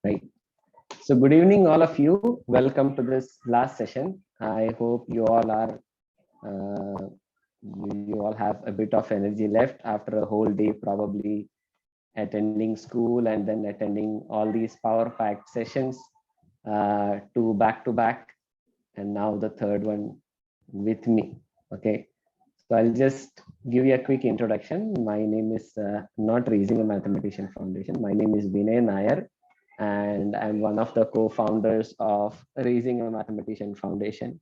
Right. So good evening, all of you. Welcome to this last session. I hope you all are, you all have a bit of energy left after a whole day, probably attending school and then attending all these power packed sessions, two back to back, and now the third one with me. Okay. So I'll just give you a quick introduction. My name is not Raising a Mathematician Foundation. My name is Vinay Nair, and I'm one of the co-founders of Raising a Mathematician Foundation.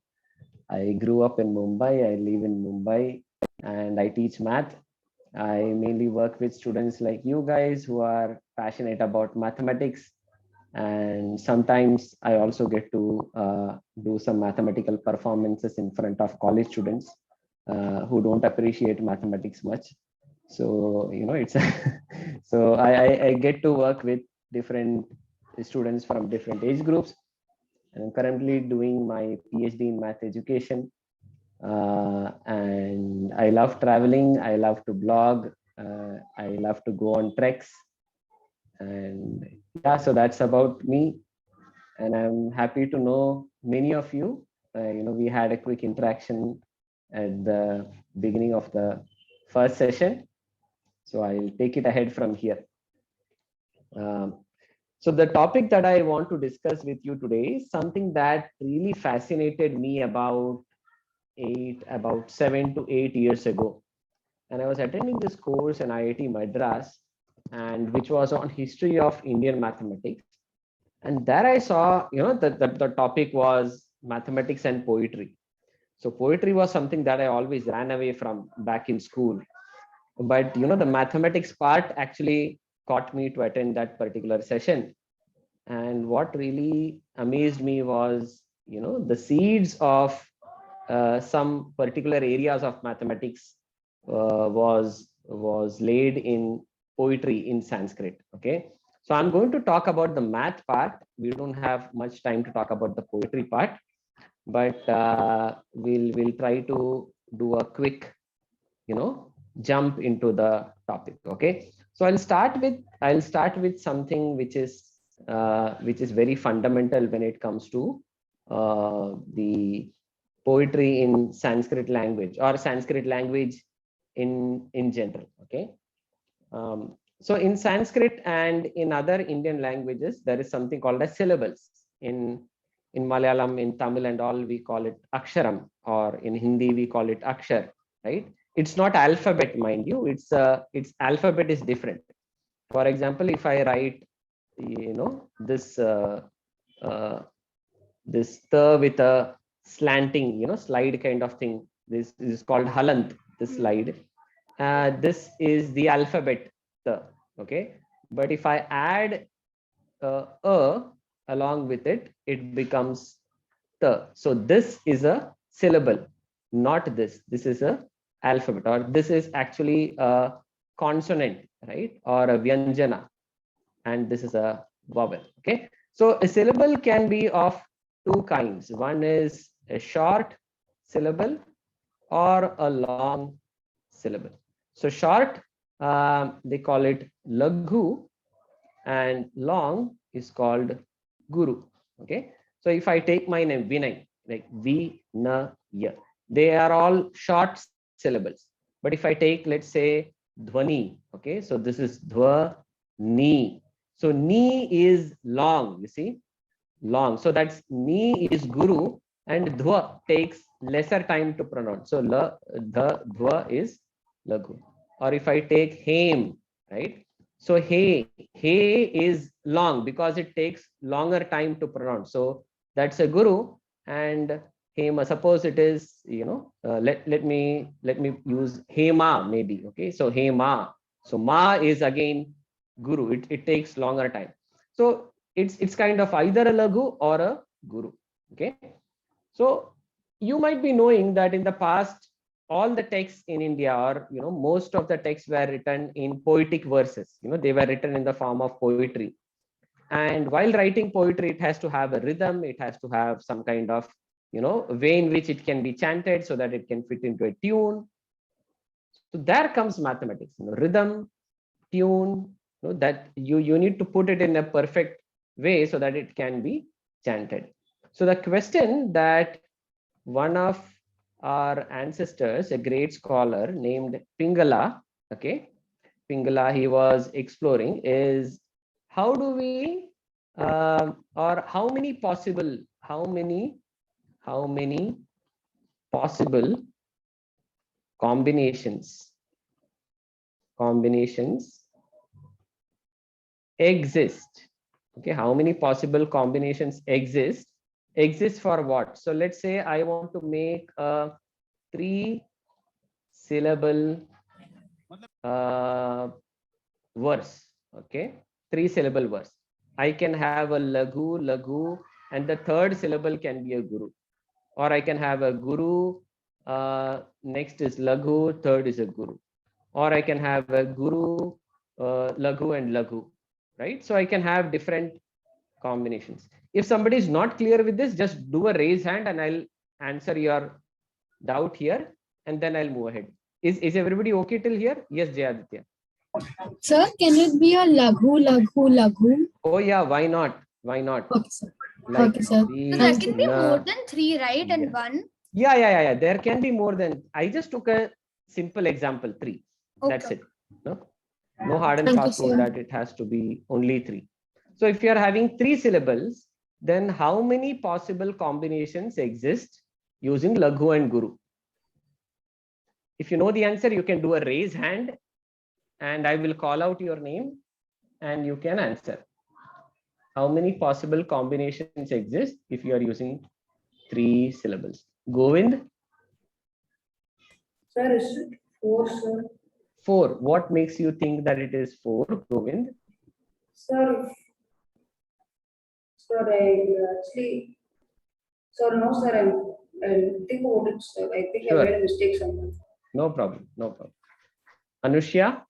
I grew up in Mumbai. I live in Mumbai, and I teach math. I mainly work with students like you guys who are passionate about mathematics, and sometimes I also get to do some mathematical performances in front of college students who don't appreciate mathematics much. So it's so I get to work with different students from different age groups, and I'm currently doing my PhD in math education. And I love traveling, I love to blog, I love to go on treks. And yeah, so that's about me, and I'm happy to know many of you. We had a quick interaction at the beginning of the first session, so I'll take it ahead from here. Um, so the topic that I want to discuss with you today is something that really fascinated me about 7 to 8 years ago. And I was attending this course in IIT Madras, and which was on history of Indian mathematics. And there I saw, the topic was mathematics and poetry. So poetry was something that I always ran away from back in school. But the mathematics part actually caught me to attend that particular session. And what really amazed me was, the seeds of some particular areas of mathematics was laid in poetry in Sanskrit. Okay, so I'm going to talk about the math part. We don't have much time to talk about the poetry part, but we'll try to do a quick, jump into the topic. Okay, so I'll start with something which is very fundamental when it comes to the poetry in Sanskrit language, or Sanskrit language in general. Okay, so in Sanskrit and in other Indian languages, there is something called as syllables. In Malayalam, in Tamil and all, we call it aksharam, or in Hindi we call it akshar. Right? It's not alphabet, mind you. Its alphabet is different. For example, if I write, uh, this with a slanting, slide kind of thing. This is called halant. This slide. This is the alphabet. The okay. But if I add along with it, it becomes the. So this is a syllable, not this. This is a alphabet, or this is actually a consonant, right? Or a vyanjana, and this is a vowel. Okay. So a syllable can be of two kinds. One is a short syllable or a long syllable. So short, they call it laghu, and long is called guru. Okay. So if I take my name Vinay, like V-na-ya, they are all short syllables. But if I take, let's say, dhvani, okay, so this is dhva ni. So ni is long, you see, long. So that's ni is guru, and dhva takes lesser time to pronounce. So the dhva is laghu. Or if I take hem, right? So hey is long because it takes longer time to pronounce. So that's a guru. And hema, suppose it is, let me use hema maybe. Okay, so hema. So ma is again guru. It takes longer time. So it's kind of either a lagu or a guru. Okay, so you might be knowing that in the past, all the texts in India, or most of the texts were written in poetic verses. They were written in the form of poetry. And while writing poetry, it has to have a rhythm. It has to have some kind of way in which it can be chanted so that it can fit into a tune. So there comes mathematics. Rhythm, tune. That you need to put it in a perfect way so that it can be chanted. So the question that one of our ancestors, a great scholar named Pingala, okay, Pingala, he was exploring is how do we or how many possible combinations exist. Okay, how many possible combinations exist for what? So let's say I want to make a 3-syllable verse. Okay, 3-syllable verse. I can have a lagu, and the third syllable can be a guru, or I can have a guru, next is lagu, third is a guru, or I can have a guru, lagu and lagu, right? So I can have different combinations. If somebody is not clear with this, just do a raise hand and I'll answer your doubt here, and then I'll move ahead. Is everybody okay till here? Yes, Jayaditya. Sir, can it be a laghu? Oh yeah, why not? Why not? Okay, sir. Like okay, sir. So there can be more than 3, right? And 1. Yeah. There can be more than. I just took a simple example, 3. Okay. That's it. No hard and fast rule that it has to be only 3. So if you are having 3 syllables, then how many possible combinations exist using Laghu and Guru? If you know the answer, you can do a raise hand and I will call out your name and you can answer. How many possible combinations exist if you are using 3 syllables? Govind? Sir, is it 4, sir? 4. What makes you think that it is 4, Govind? Sir, no, sir, I'm think about it, sir. I think Sure. I made a mistake somewhere. No problem. Anushya?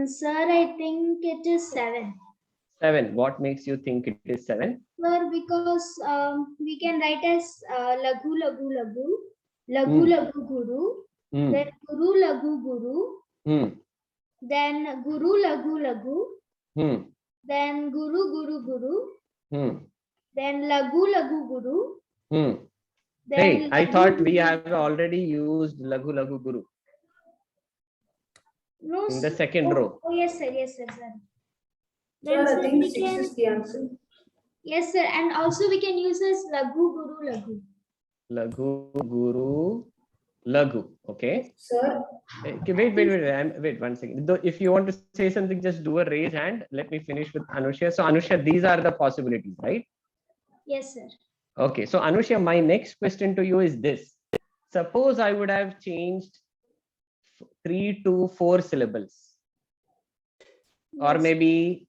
Sir, I think it is 7. 7. What makes you think it is 7? Sir, because we can write as lagu, Hmm. lagu guru, then guru lagu guru, then guru lagu, then guru, then lagu guru. Hey, Then I lagu thought we have already used Lagu Guru no, in the sir. second row. Oh, yes, sir. Sir, Then I sir, think we 6 can, is the answer. yes, sir. And also we can use as lagu guru lagu. Lagu Guru Lagu. Okay. Sir, Okay, wait 1 second. Though, if you want to say something, just do a raise hand. Let me finish with Anushya. So Anushya, these are the possibilities, right? Yes, sir. Okay. So Anushya, my next question to you is this. Suppose I would have changed 3 to 4 syllables, or Yes. maybe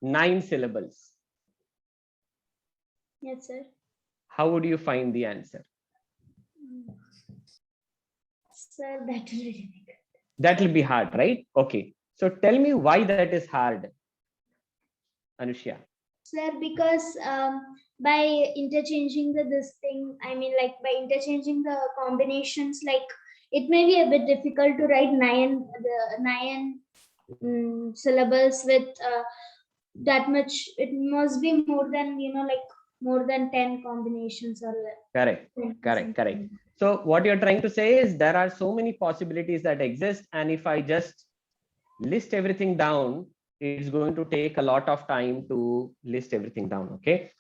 9 syllables. Yes, sir. How would you find the answer? Sir, that will be difficult. That will be hard, right? Okay. So tell me why that is hard, Anushya. Sir, because by interchanging this thing, I mean, like by interchanging the combinations, like it may be a bit difficult to write 9 syllables with that much. It must be more than, like more than 10 combinations or Correct. So what you're trying to say is there are so many possibilities that exist, and if I just list everything down, it's going to take a lot of time to list everything down. Okay.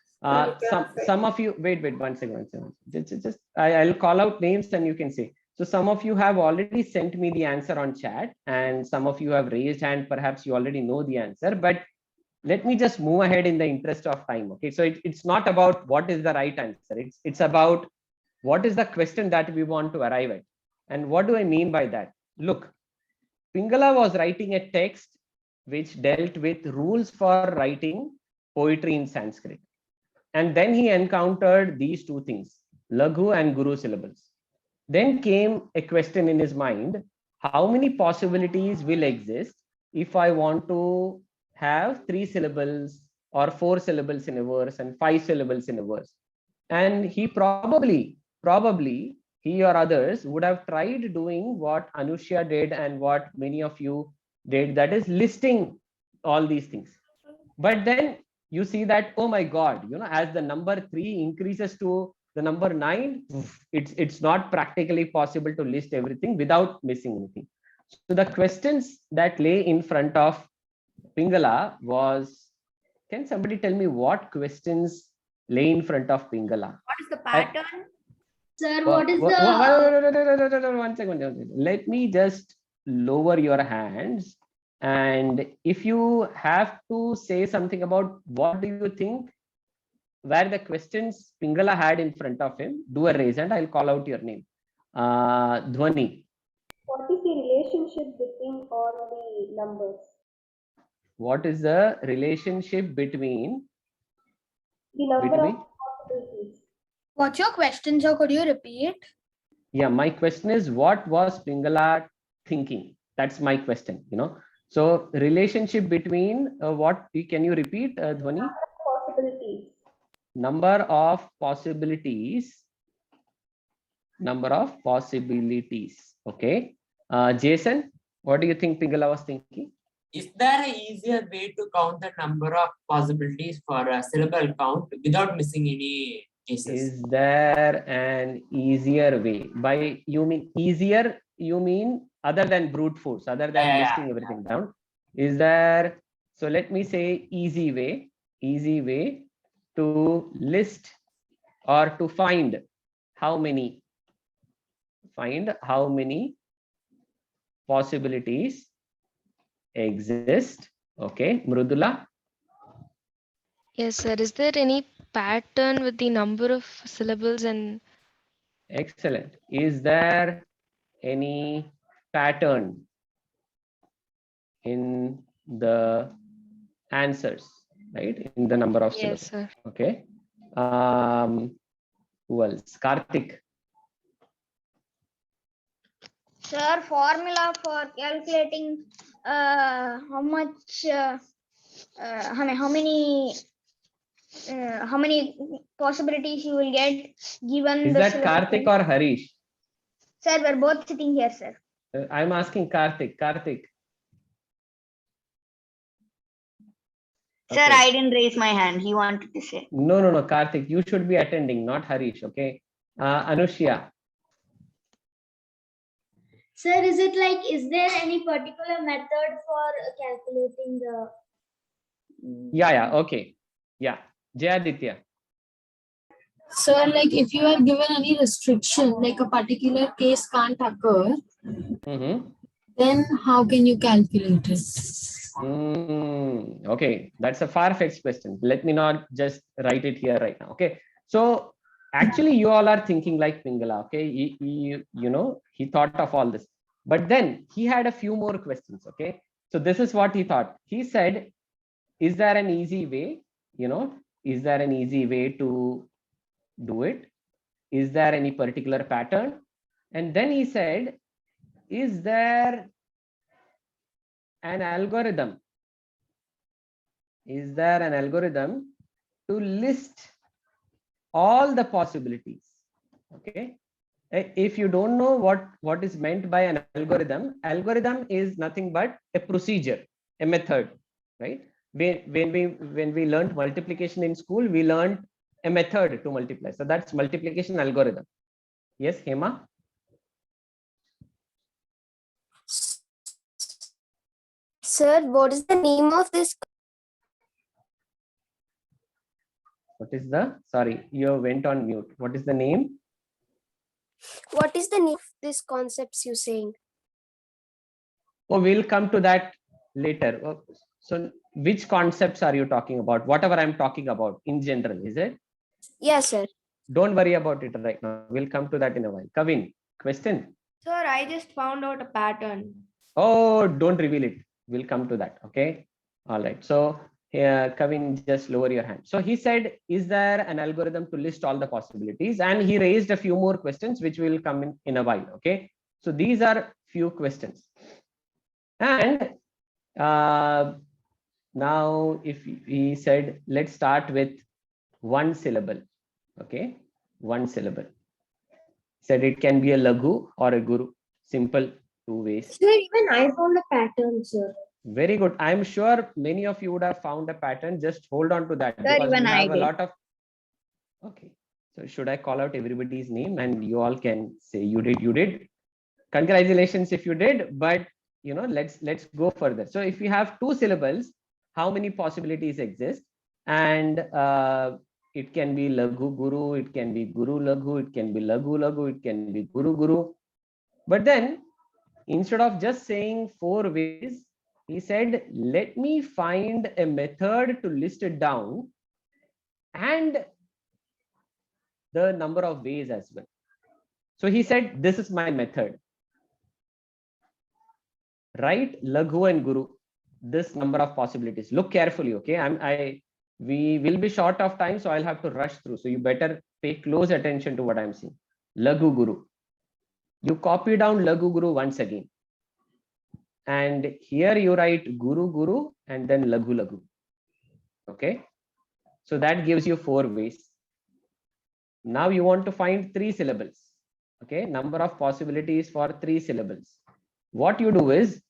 Some of you wait 1 second. Just I'll call out names and you can say. So some of you have already sent me the answer on chat, and some of you have raised hand. Perhaps you already know the answer, but let me just move ahead in the interest of time. Okay. So it's not about what is the right answer. It's about what is the question that we want to arrive at. And what do I mean by that? Look, Pingala was writing a text which dealt with rules for writing poetry in Sanskrit. And then he encountered these two things, Laghu and Guru syllables. Then came a question in his mind, how many possibilities will exist if I want to have 3 syllables or 4 syllables in a verse and 5 syllables in a verse? And he probably he or others would have tried doing what Anushya did and what many of you did, that is listing all these things. But then you see that, oh my God, as the number 3 increases to the number 9, it's not practically possible to list everything without missing anything. So the questions that lay in front of Pingala was, can somebody tell me what questions lay in front of Pingala? What is the pattern? Sir, what is the... One second. Let me just lower your hands. And if you have to say something about what do you think, where the questions Pingala had in front of him, do a raise and I'll call out your name. Dhwani. What is the relationship between all the numbers? What is the relationship between The number of possibilities. What's your question, sir? Could you repeat? Yeah, my question is, what was Pingala thinking? That's my question, So relationship between what, can you repeat, Dhwani? Possibilities. Number of possibilities. Number of possibilities. Okay. Jason, what do you think Pingala was thinking? Is there an easier way to count the number of possibilities for a syllable count without missing any cases? Is there an easier way? By you mean easier, you mean other than brute force, other than listing everything down? Is there, so let me say easy way to list or to find how many possibilities exist. Okay, Mrudula. Yes, sir. Is there any pattern with the number of syllables and... Excellent. Is there any pattern in the answers, right? In the number of syllables. Yes, sir. Okay. Who else? Karthik. Sir, formula for calculating how much, how many possibilities you will get given. Is the that syllable. Karthik or Harish? Sir, we're both sitting here, sir. I'm asking Karthik. Karthik. Sir, Okay. I didn't raise my hand. He wanted to say. No, Karthik, you should be attending, not Harish. Okay. Anushya. Sir, is there any particular method for calculating the... Yeah. Okay. Yeah. Jayaditya. Sir, like if you are given any restriction, like a particular case can't occur, then how can you calculate it? Okay, that's a far-fetched question. Let me not just write it here right now. Okay, so actually you all are thinking like Pingala. Okay, he thought of all this, but then he had a few more questions. Okay, so this is what he thought. He said, is there an easy way? Is there an easy way to do it? Is there any particular pattern? And then he said, is there an algorithm? Is there an algorithm to list all the possibilities? Okay. If you don't know what is meant by an algorithm is nothing but a procedure, a method, right? When we learned multiplication in school, we learned a method to multiply. So that's multiplication algorithm. Yes, Hema? Sir, what is the name of this? What is the, sorry, you went on mute. What is the name? What is the name of this concepts you saying? Oh, we'll come to that later. So which concepts are you talking about? Whatever I'm talking about in general, is it? Yes, sir. Don't worry about it right now. We'll come to that in a while. Kavin, question? Sir, I just found out a pattern. Oh, don't reveal it. We'll come to that. Okay. All right. So Kavin, just lower your hand. So he said, is there an algorithm to list all the possibilities? And he raised a few more questions, which will come in a while. Okay. So these are few questions. And now if he said, let's start with one syllable. Okay. One syllable. Said it can be a laghu or a guru. Simple, two ways. Sir, even I found a pattern, sir. Very good. I'm sure many of you would have found a pattern. Just hold on to that Sir, because even we I have a did. lot of. Okay. So should I call out everybody's name and you all can say you did, you did. Congratulations if you did, but let's go further. So if we have 2 syllables, how many possibilities exist? And it can be Laghu Guru, it can be Guru Laghu, it can be Laghu Laghu, it can be Guru Guru. But then instead of just saying 4 ways, he said, let me find a method to list it down and the number of ways as well. So he said, this is my method. Write Laghu and Guru, this number of possibilities. Look carefully, okay? We will be short of time, so I'll have to rush through. So you better pay close attention to what I'm saying. Laghu Guru. You copy down Laghu Guru once again. And here you write Guru Guru and then Laghu Laghu. Okay? So that gives you 4 ways. Now you want to find 3 syllables. Okay? Number of possibilities for 3 syllables. What you do is,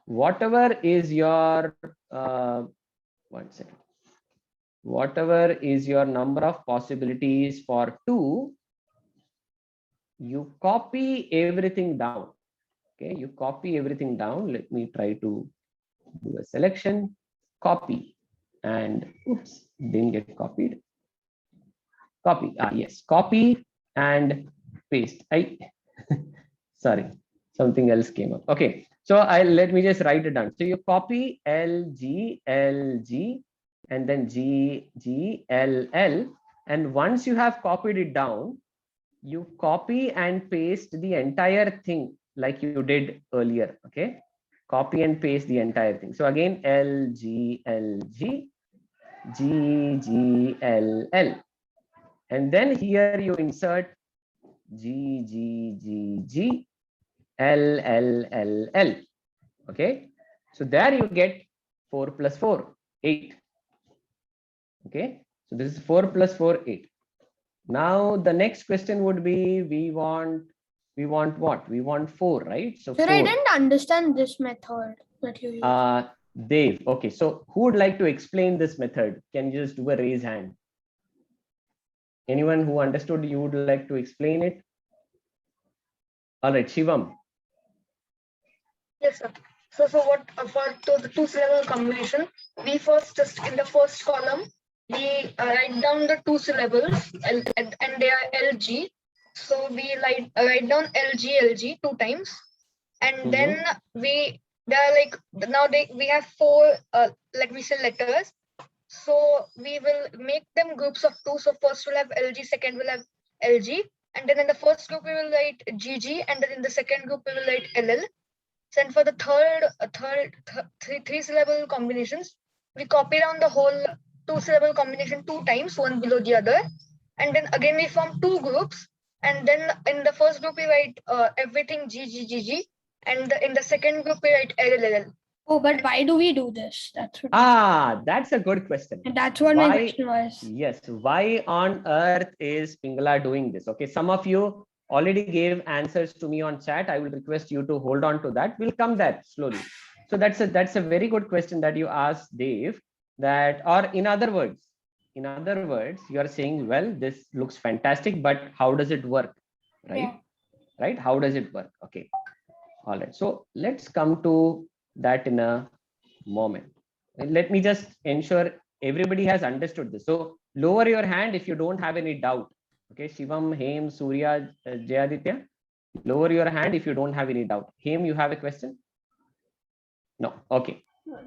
whatever is your one second, whatever is your number of possibilities for 2, you copy everything down. Okay, you copy everything down. Let me try to do a selection, copy, and oops, didn't get copied. Copy, yes, copy and paste. Sorry, something else came up. Okay, so let me just write it down. So you copy LG, LG, and then G, G, L, L. And once you have copied it down, you copy and paste the entire thing like you did earlier. Okay, copy and paste the entire thing. So again, LG, LG, G, G, L, L. And then here you insert G, G, G, G, L, L, L, L. Okay, so there you get 4 plus 4, 8. Okay, so this is 4 plus 4, 8. Now the next question would be, we want what? We want 4, right? So Sir, 4. I didn't understand this method that you use. Dave. Okay, so who would like to explain this method? Can you just do a raise hand? Anyone who understood, you would like to explain it? All right, Shivam. Yes, sir. So what for the 2 syllable combination, we first just in the first column we write down the 2 syllables and they are LG. So we write down LG LG 2 times, and then we we have 4 like we say letters. So we will make them groups of 2. So first we'll have LG, second we'll have LG, and then in the first group we will write GG, and then in the second group we will write LL. And for the three syllable combinations, we copy down the whole 2 syllable combination 2 times, one below the other, and then again we form 2 groups. And then in the first group we write everything G G G G, and in the second group we write L L L. Oh, but why do we do this? That's what. That's a good question. And that's what my question was. Yes, why on earth is Pingala doing this? Okay, some of you already gave answers to me on chat. I will request you to hold on to that. We'll come there slowly. So that's a very good question that you asked, Dave. That, or in other words, you are saying, well, this looks fantastic, but how does it work? Right? Yeah. Right? How does it work? Okay. All right. So let's come to that in a moment. Let me just ensure everybody has understood this. So lower your hand if you don't have any doubt. Okay, Shivam, Hem, Surya, Jayaditya, lower your hand if you don't have any doubt. Hem, you have a question? No. Okay.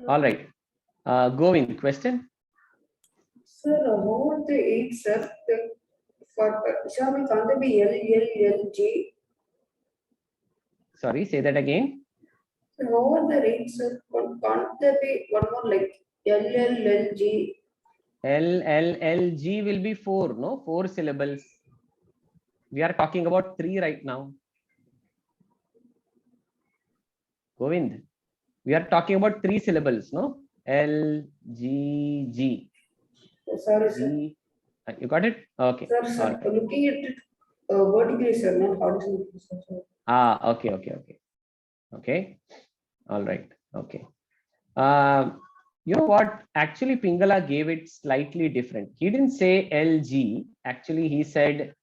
All right. Govind, question? Sir, how the 8, sir? For Shami, can't there be L, L, L, G? Sorry, say that again. How are the rates, sir? Can't there be one more like L, L, L, G? L, L, L, G will be 4, no? 4 syllables. We are talking about 3 right now. Govind, we are talking about 3 syllables, no? L, G, G. Sorry, G. sir. You got it? Okay. Sir, looking at it vertically, sir, not horizontally, sir. Okay. Okay. All right. Okay. You know what? Actually, Pingala gave it slightly different. He didn't say LG. Actually, he said,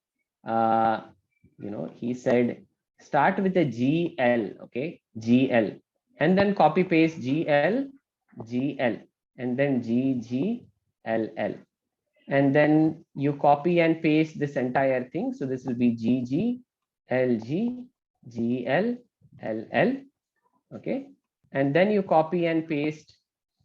he said start with a GL, okay, GL, and then copy paste GL, GL, and then GGLL, and then you copy and paste this entire thing. So this will be GG, LG, GL, LL, okay, and then you copy and paste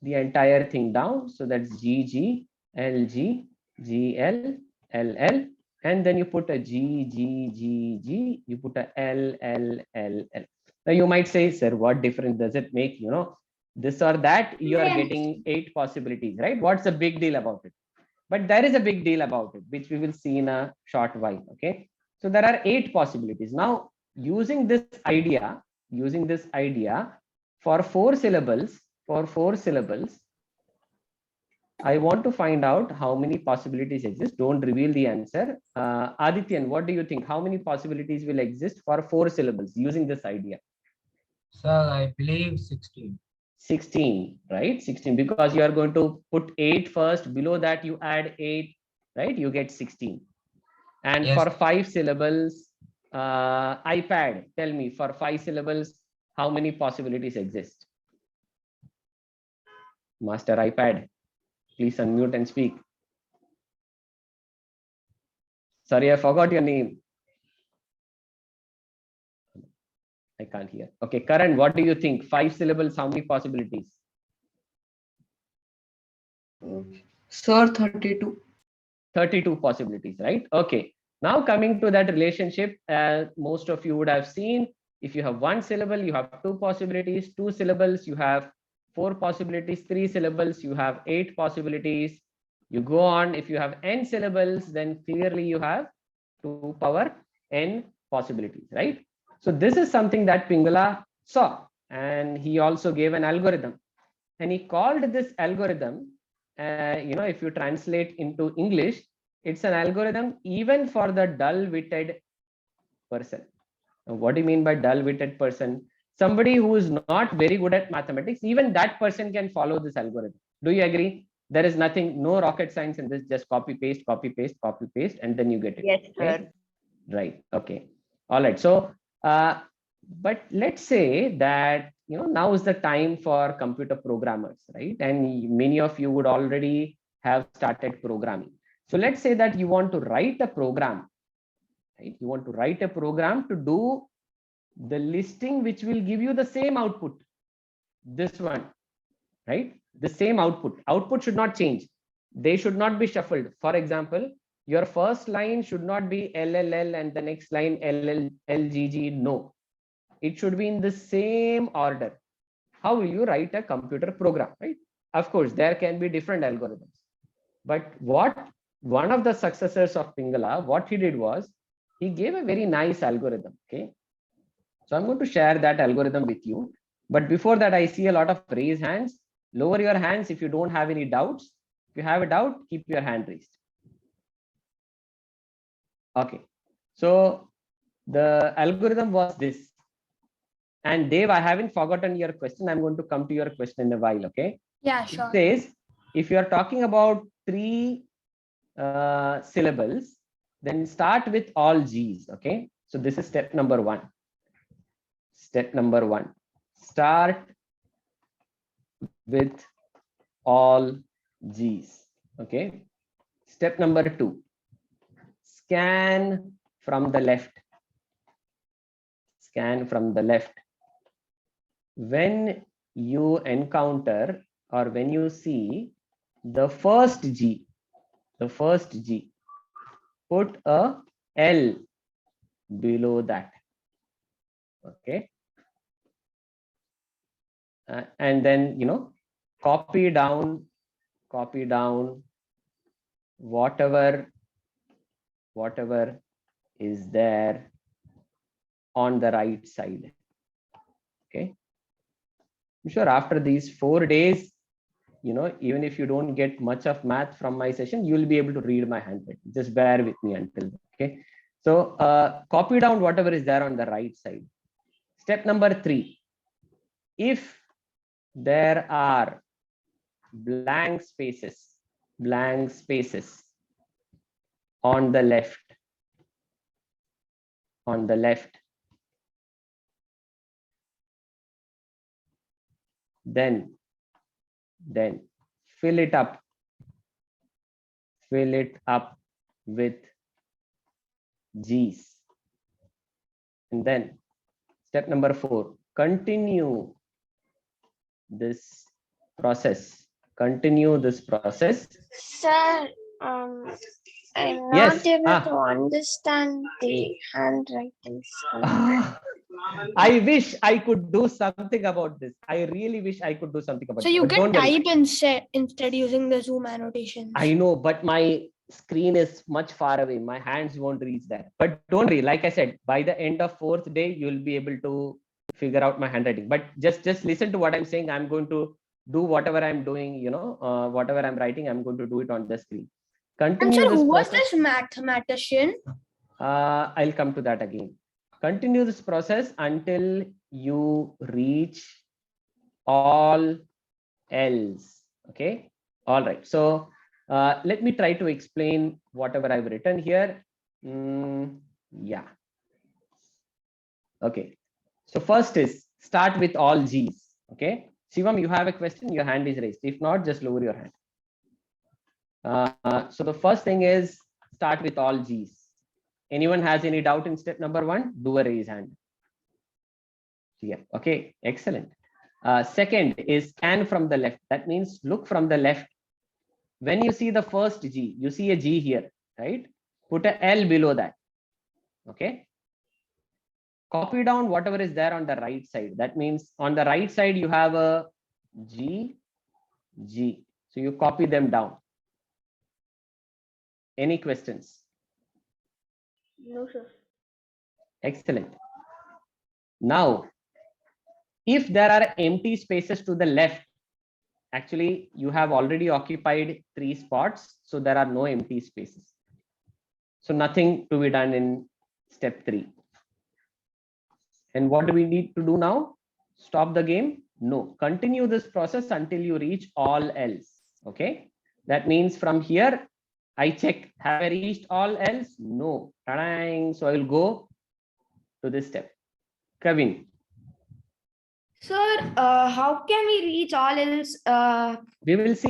the entire thing down. So that's GG, LG, GL, LL, and then you put a G, G, G, G, you put a L, L, L, L. Now you might say, sir, what difference does it make? This or that, you are getting 8 possibilities, right? What's the big deal about it? But there is a big deal about it, which we will see in a short while, okay? So there are 8 possibilities. Now, using this idea, for 4 syllables, I want to find out how many possibilities exist. Don't reveal the answer. Adityan, what do you think? How many possibilities will exist for 4 syllables using this idea? Sir, I believe 16. 16, right? 16, because you are going to put 8 first. Below that, you add 8, right? You get 16. And Yes. for 5 syllables, iPad, tell me, for 5 syllables, how many possibilities exist? Master iPad, please unmute and speak. Sorry, I forgot your name. I can't hear. Okay, Karan, what do you think? 5 syllables, how many possibilities? Sir, 32. 32 possibilities, right? Okay. Now coming to that relationship, most of you would have seen, if you have 1 syllable, you have 2 possibilities. 2 syllables, you have 4 possibilities. 3 syllables, you have 8 possibilities. You go on. If you have n syllables, then clearly you have 2 power n possibilities, right? So this is something that Pingala saw, and he also gave an algorithm, and he called this algorithm, if you translate into English, it's an algorithm even for the dull-witted person. Now, what do you mean by dull-witted person? Somebody who is not very good at mathematics, even that person can follow this algorithm. Do you agree? There is nothing, no rocket science in this, just copy, paste, copy, paste, copy, paste, and then you get it. Yes, okay? sir. Right. Okay. All right. So, but let's say that, now is the time for computer programmers, right? And many of you would already have started programming. So let's say that you want to write a program, right? You want to write a program to do the listing, which will give you the same output. This one, right? The same output. Output should not change. They should not be shuffled. For example, your first line should not be LLL and the next line LLLGG. No, it should be in the same order. How will you write a computer program, right? Of course, there can be different algorithms. But what one of the successors of Pingala, what he did was, he gave a very nice algorithm, okay? So I'm going to share that algorithm with you. But before that, I see a lot of raised hands. Lower your hands if you don't have any doubts. If you have a doubt, keep your hand raised. Okay. So the algorithm was this. And Dave, I haven't forgotten your question. I'm going to come to your question in a while, okay? Yeah, sure. It says, if you are talking about 3 syllables, then start with all G's, okay? So this is step number 1. Step number 1, start with all G's, okay? Step number 2, scan from the left. Scan from the left. When you encounter or when you see the first G, put a L below that, okay? And then, copy down whatever is there on the right side, okay? I'm sure after these 4 days, even if you don't get much of math from my session, you will be able to read my handwriting. Just bear with me until then, okay? So copy down whatever is there on the right side. Step number 3, if there are blank spaces on the left, then fill it up with G's. And then step number 4, continue this process. Sir, I'm Yes. not able to understand the handwriting. I wish I could do something about this. I really wish I could do something about So this. you But can don't worry. type instead using the Zoom annotations. I know, but my screen is much far away. My hands won't reach there. But don't worry. Like I said, by the end of 4th day, you'll be able to figure out my handwriting. But just listen to what I'm saying. I'm going to do whatever I'm doing. Whatever I'm writing, I'm going to do it on the screen. Continue. And sir, this who was process. this mathematician? I'll come to that again. Continue this process until you reach all else. Okay. All right. So let me try to explain whatever I've written here. Yeah. Okay. So first is start with all G's. Okay. Shivam, you have a question? Your hand is raised. If not, just lower your hand. So the first thing is start with all G's. Anyone has any doubt in step number 1? Do a raise hand. Yeah. Okay. Excellent. Second is scan from the left. That means look from the left. When you see the first G, you see a G here, right? Put a L below that. Okay. Copy down whatever is there on the right side. That means on the right side, you have a G. So you copy them down. Any questions? No, sir. Excellent. Now, if there are empty spaces to the left, actually, you have already occupied 3 spots. So there are no empty spaces. So nothing to be done in step 3. And what do we need to do now? Stop the game? No. Continue this process until you reach all else. Okay. That means from here, I check, have I reached all else? No. So I will go to this step. Kevin. Sir, how can we reach all else? We will see.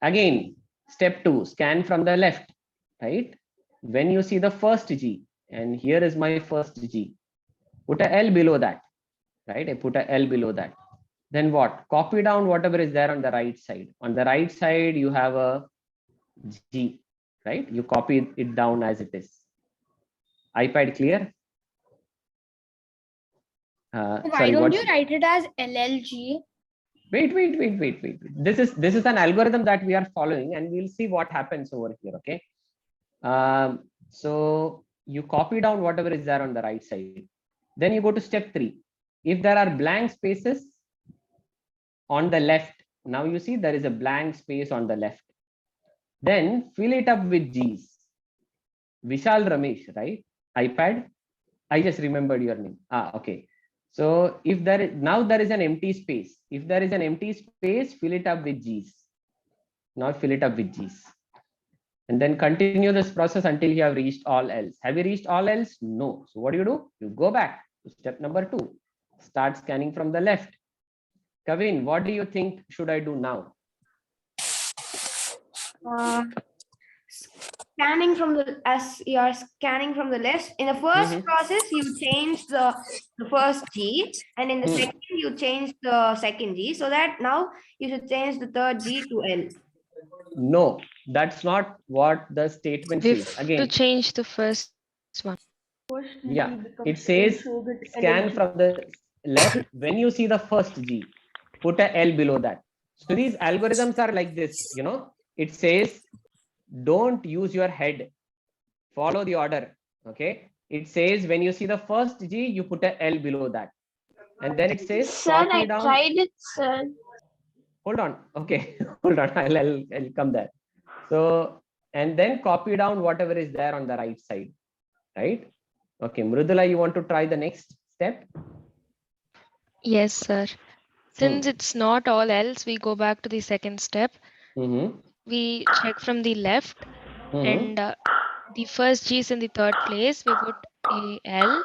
Again, step 2, scan from the left, right? When you see the first G, and here is my first G, put a L below that, right? I put a L below that. Then what? Copy down whatever is there on the right side. On the right side, you have a G, right? You copy it down as it is. iPad clear? Why don't you write it as LLG? Wait. This is an algorithm that we are following, and we'll see what happens over here. Okay. So you copy down whatever is there on the right side. Then you go to step 3. If there are blank spaces on the left, now you see there is a blank space on the left. Then fill it up with G's. Vishal Ramesh, right? iPad. I just remembered your name. Okay. So if there is an empty space. If there is an empty space, fill it up with G's. Now fill it up with G's. And then continue this process until you have reached all else. Have you reached all else? No. So what do? You go back to step number 2. Start scanning from the left. Kavin, what do you think should I do now? Scanning from the, as you are scanning from the left, in the first process, you change the first G, and in the second, you change the second G, so that now you should change the third G to L. No, that's not what the statement says. Again, to change the first one. Yeah, it says scan from the left. When you see the first G, put a L below that. So these algorithms are like this, it says don't use your head, follow the order. Okay, it says when you see the first G, you put a L below that, and then it says Sir, copy I down. tried it, sir. Hold on. Okay, hold on. I'll come there. So and then copy down whatever is there on the right side, right? Okay, Mrudula, you want to try the next step? Yes, sir. Since it's not all else, we go back to the second step. We check from the left, and the first G is in the third place. We put a L,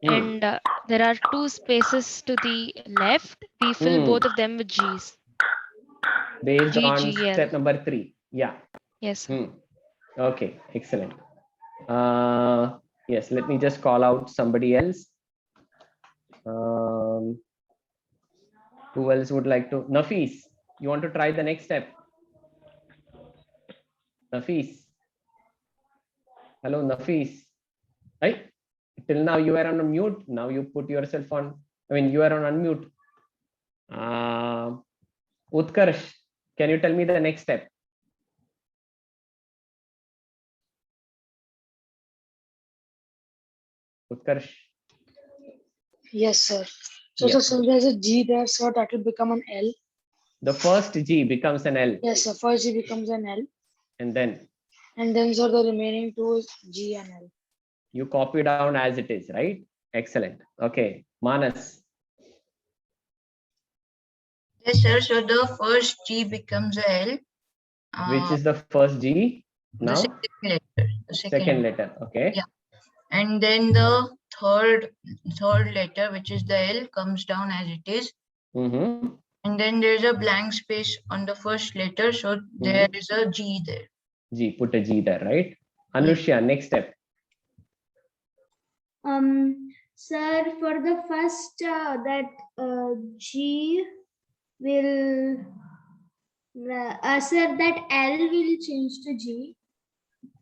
and there are two spaces to the left. We fill both of them with G's. Based G, on G, L. step number 3. Yeah. Yes. Okay, excellent. Yes, let me just call out somebody else. Who else would like to? Nafis, you want to try the next step? Nafis. Hello, Nafis. Right? Till now you were on mute. Now you put yourself on. I mean, you are on unmute. Utkarsh, can you tell me the next step? Utkarsh. Yes, sir. So, so there's a G there, so that will become an L. The first G becomes an L. Yes, sir. First G becomes an L. And then? And then, sir, the remaining two is G and L. You copy down as it is, right? Excellent. Okay, Manas. Yes, sir. So the first G becomes a L. Which is the first G now? The second letter. The second letter. Okay. Yeah. And then the third letter, which is the L, comes down as it is. And then there's a blank space on the first letter. So there is a G there. G, put a G there, right? Anushya, next step. Sir, for the first G will sir, that L will change to G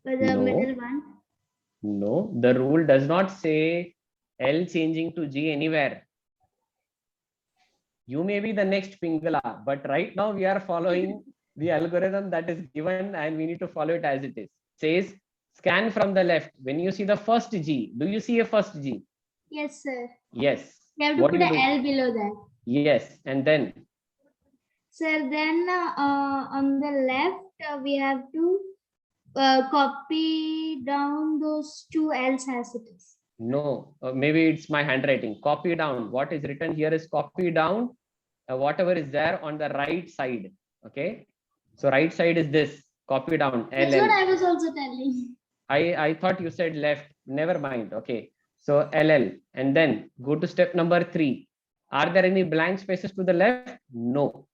for the middle one. No, the rule does not say L changing to G anywhere. You may be the next Pingala, but right now we are following the algorithm that is given and we need to follow it as it is. It says scan from the left. When you see the first G, do you see a first G? Yes, sir. Yes. You have to put an L below that. Yes, and then? Sir, then on the left, we have to copy down those two L's as it is. No, maybe it's my handwriting. Copy down. What is written here is copy down whatever is there on the right side. Okay. So right side is this. Copy down. That's what I was also telling. I thought you said left. Never mind. Okay. So LL. And then go to step number 3. Are there any blank spaces to the left? No.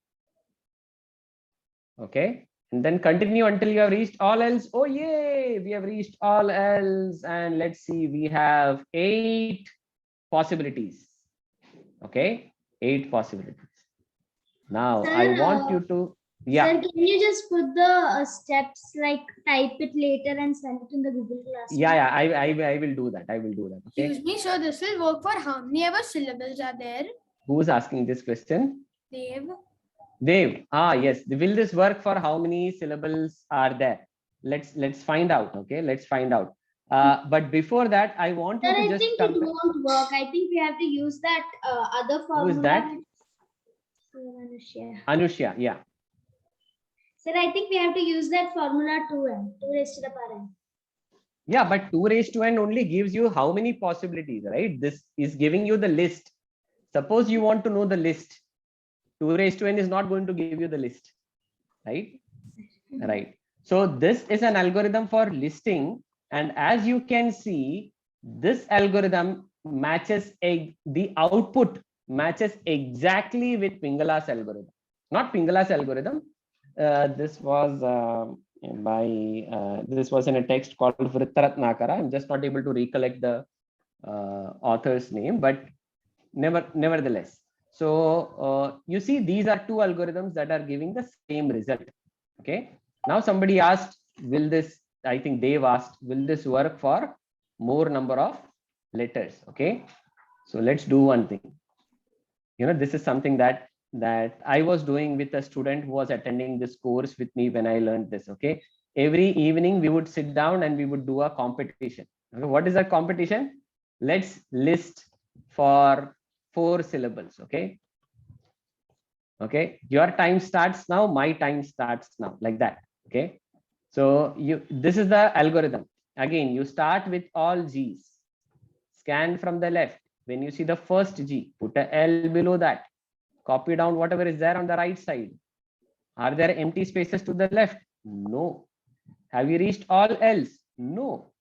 Okay. And then continue until you have reached all else. Oh, yay, we have reached all else. And let's see, we have 8 possibilities. Okay, 8 possibilities. Now, sir, I want you to, Sir, can you just put the steps, like type it later and send it in the Google Classroom? Yeah, I will do that. I will do that. Okay. Excuse me, so this will work for how many ever syllables are there? Who's asking this question? Dev. Dev. Yes. Will this work for how many syllables are there? Let's find out. Okay, let's find out. But before that, I want you to just. I think it won't work. I think we have to use that other formula. Who is that? Anushya. Anushya, yeah. Sir, I think we have to use that formula 2n, 2 raised to the power n. Yeah, but 2 raised to n only gives you how many possibilities, right? This is giving you the list. Suppose you want to know the list. 2 raised to n is not going to give you the list, right? Right. So this is an algorithm for listing. And as you can see, this algorithm matches the output matches exactly with Pingala's algorithm. Not Pingala's algorithm. This was this was in a text called Vrittaratnakara. I'm just not able to recollect the author's name, but nevertheless. So you see, these are 2 algorithms that are giving the same result. Okay. Now somebody asked, will this? I think Dave asked, will this work for more number of letters? Okay. So let's do one thing. You know, this is something that I was doing with a student who was attending this course with me when I learned this. Okay. Every evening we would sit down and we would do a competition. Okay? What is that competition? Let's list for 4 syllables. Okay. Okay. Your time starts now. My time starts now, like that. Okay. So this is the algorithm. Again, you start with all G's. Scan from the left. When you see the first G, put a L below that. Copy down whatever is there on the right side. Are there empty spaces to the left? No. Have you reached all L's? No.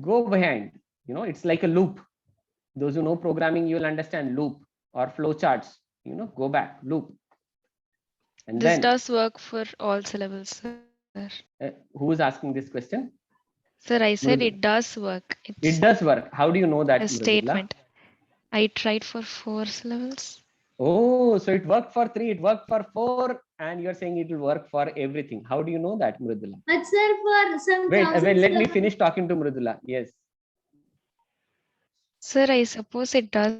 Go behind. You know, it's like a loop. Those who know programming, you will understand loop or flow charts. You know, go back, loop. And This then, does work for all syllables, sir. who is asking this question? Sir, I said Mridula. it does work. It's It does work. How do you know that, a Mridula? statement. I tried for 4 syllables. Oh, so it worked for 3, it worked for 4, and you're saying it will work for everything. How do you know that, Mridula? But sir, for some Wait, thousands let me of- finish talking to Mridula. Yes. Sir, I suppose it does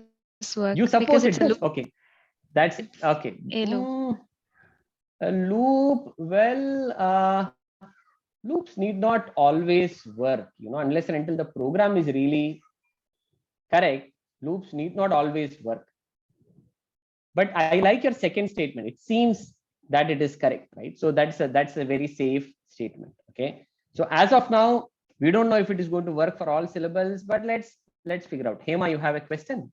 work. You suppose because it it's a does? loop. Okay. That's okay. A loop. A loop, well, loops need not always work, you know, unless and until the program is really correct. Loops need not always work. But I like your second statement. It seems that it is correct, right? So that's a very safe statement. Okay. So as of now, we don't know if it is going to work for all syllables, but let's figure out. Hema, you have a question?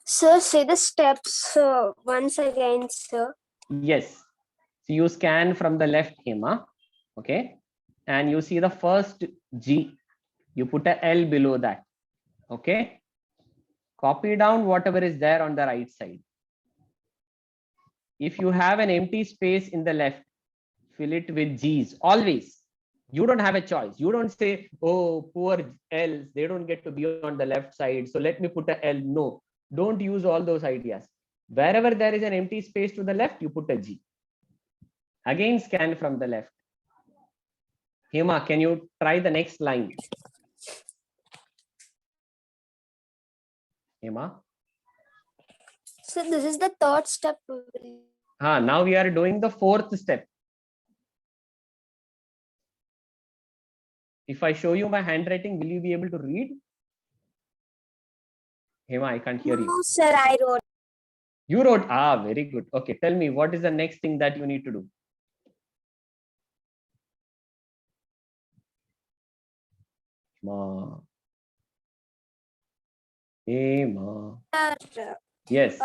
Sir, say the steps once again, sir. Yes. So you scan from the left, Hema. Okay. And you see the first G. You put a L below that. Okay. Copy down whatever is there on the right side. If you have an empty space in the left, fill it with G's always. You don't have a choice. You don't say, oh, poor L's, they don't get to be on the left side, so let me put a L. No, don't use all those ideas. Wherever there is an empty space to the left, you put a G. Again, scan from the left. Hema, can you try the next line? Hema? So this is the third step. Now we are doing the fourth step. If I show you my handwriting, will you be able to read? Hema, I can't hear you. No, sir, I wrote. You wrote, very good. Okay, tell me, what is the next thing that you need to do? Hema. Yes.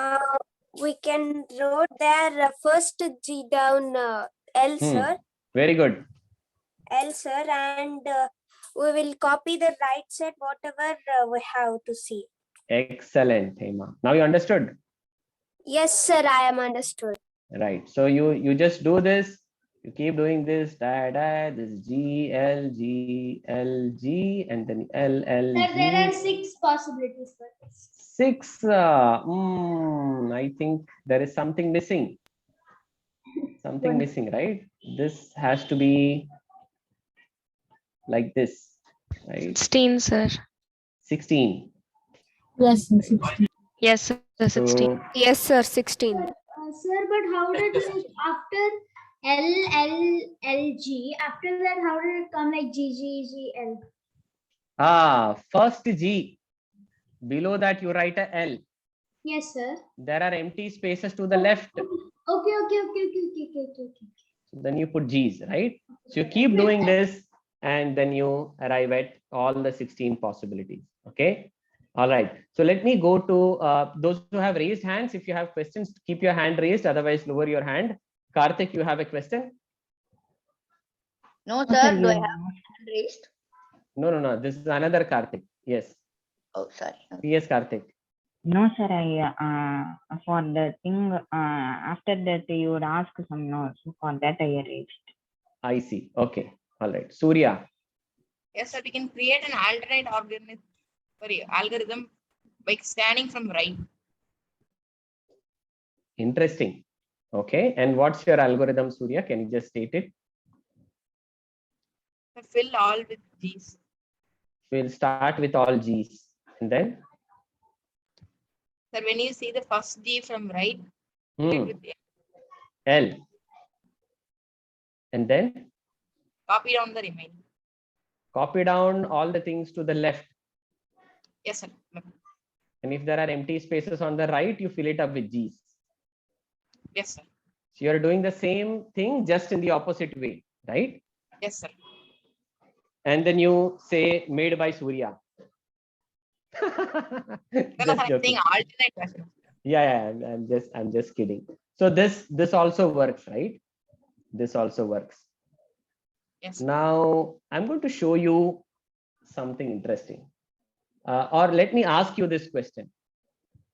We can wrote there first G down L, sir. Very good. L, sir, and we will copy the right side, whatever we have to see. Excellent, Hema. Now you understood? Yes, sir, I am understood. Right. So you just do this. You keep doing this. This G, L, G, L, G, and then L, L, Sir, G. there are 6 possibilities for this. 6. I think there is something missing. Something missing, right? This has to be like this, right? 16, sir. 16. Yes, 16. Yes, sir, 16. So, Yes, sir, 16. Sir, but how did it after L, L, L, G, after that, how did it come like G, G, G, L? first G. Below that, you write a L. Yes, sir. There are empty spaces to the left. Okay. So then you put G's, right? So you keep doing this, and then you arrive at all the 16 possibilities. Okay. All right. So let me go to those who have raised hands. If you have questions, keep your hand raised. Otherwise, lower your hand. Karthik, you have a question? No, sir. Do I have hand raised? No. This is another Karthik. Yes. Oh, sorry. Yes, Karthik. No, sir. I for the thing after that you would ask some notes. For that I raised. I see. Okay. All right. Surya. Yes, sir. We can create an alternate algorithm by scanning from right. Interesting. Okay. And what's your algorithm, Surya? Can you just state it? Fill all with G's. We'll start with all G's. And then? Sir, when you see the first G from right, L. And then? Copy down the remaining. Copy down all the things to the left. Yes, sir. And if there are empty spaces on the right, you fill it up with G's. Yes, sir. So you're doing the same thing, just in the opposite way, right? Yes, sir. And then you say made by Surya. Because I'm joking. saying alternate version. Yeah, I'm just kidding. So this also works, right? This also works. Yes. Now I'm going to show you something interesting. Or let me ask you this question.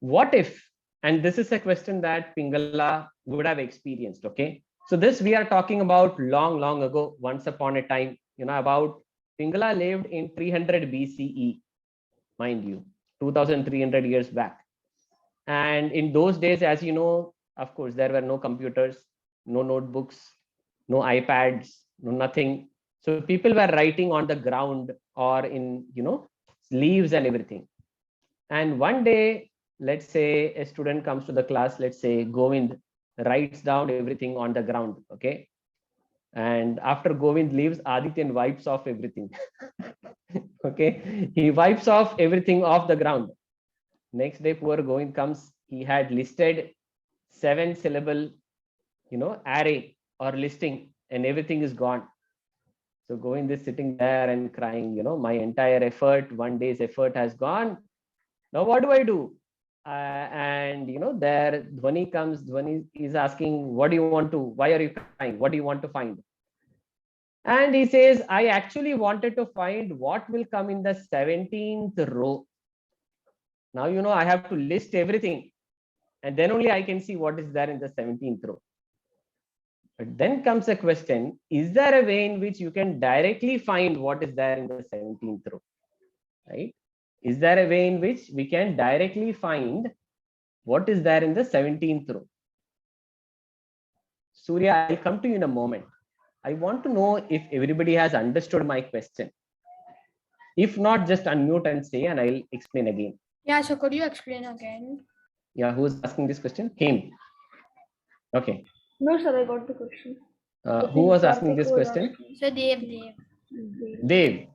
What if, and this is a question that Pingala would have experienced, okay? So this we are talking about long ago, once upon a time, about Pingala lived in 300 BCE, mind you, 2300 years back. And in those days, as you know, of course, there were no computers, no notebooks, no iPads, no nothing. So people were writing on the ground or in, leaves and everything. And one day, let's say a student comes to the class, let's say Govind writes down everything on the ground, okay? And after Govind leaves, Adityan wipes off everything. Okay, he wipes off everything off the ground. Next day, poor Govind comes, he had listed 7-syllable, array or listing, and everything is gone. So Govind is sitting there and crying, my entire effort, one day's effort has gone. Now what do I do? And there Dhwani comes. Dhwani is asking, what do you want to, why are you crying? What do you want to find? And he says, I actually wanted to find what will come in the 17th row. Now, I have to list everything, and then only I can see what is there in the 17th row. But then comes a question, is there a way in which you can directly find what is there in the 17th row? Right? Is there a way in which we can directly find what is there in the 17th row? Surya, I'll come to you in a moment. I want to know if everybody has understood my question. If not, just unmute and say, and I'll explain again. Yeah, so could you explain again? Yeah, who's asking this question? Him. Okay. No, sir, I got the question. Who was asking this question? So Dev. Dev.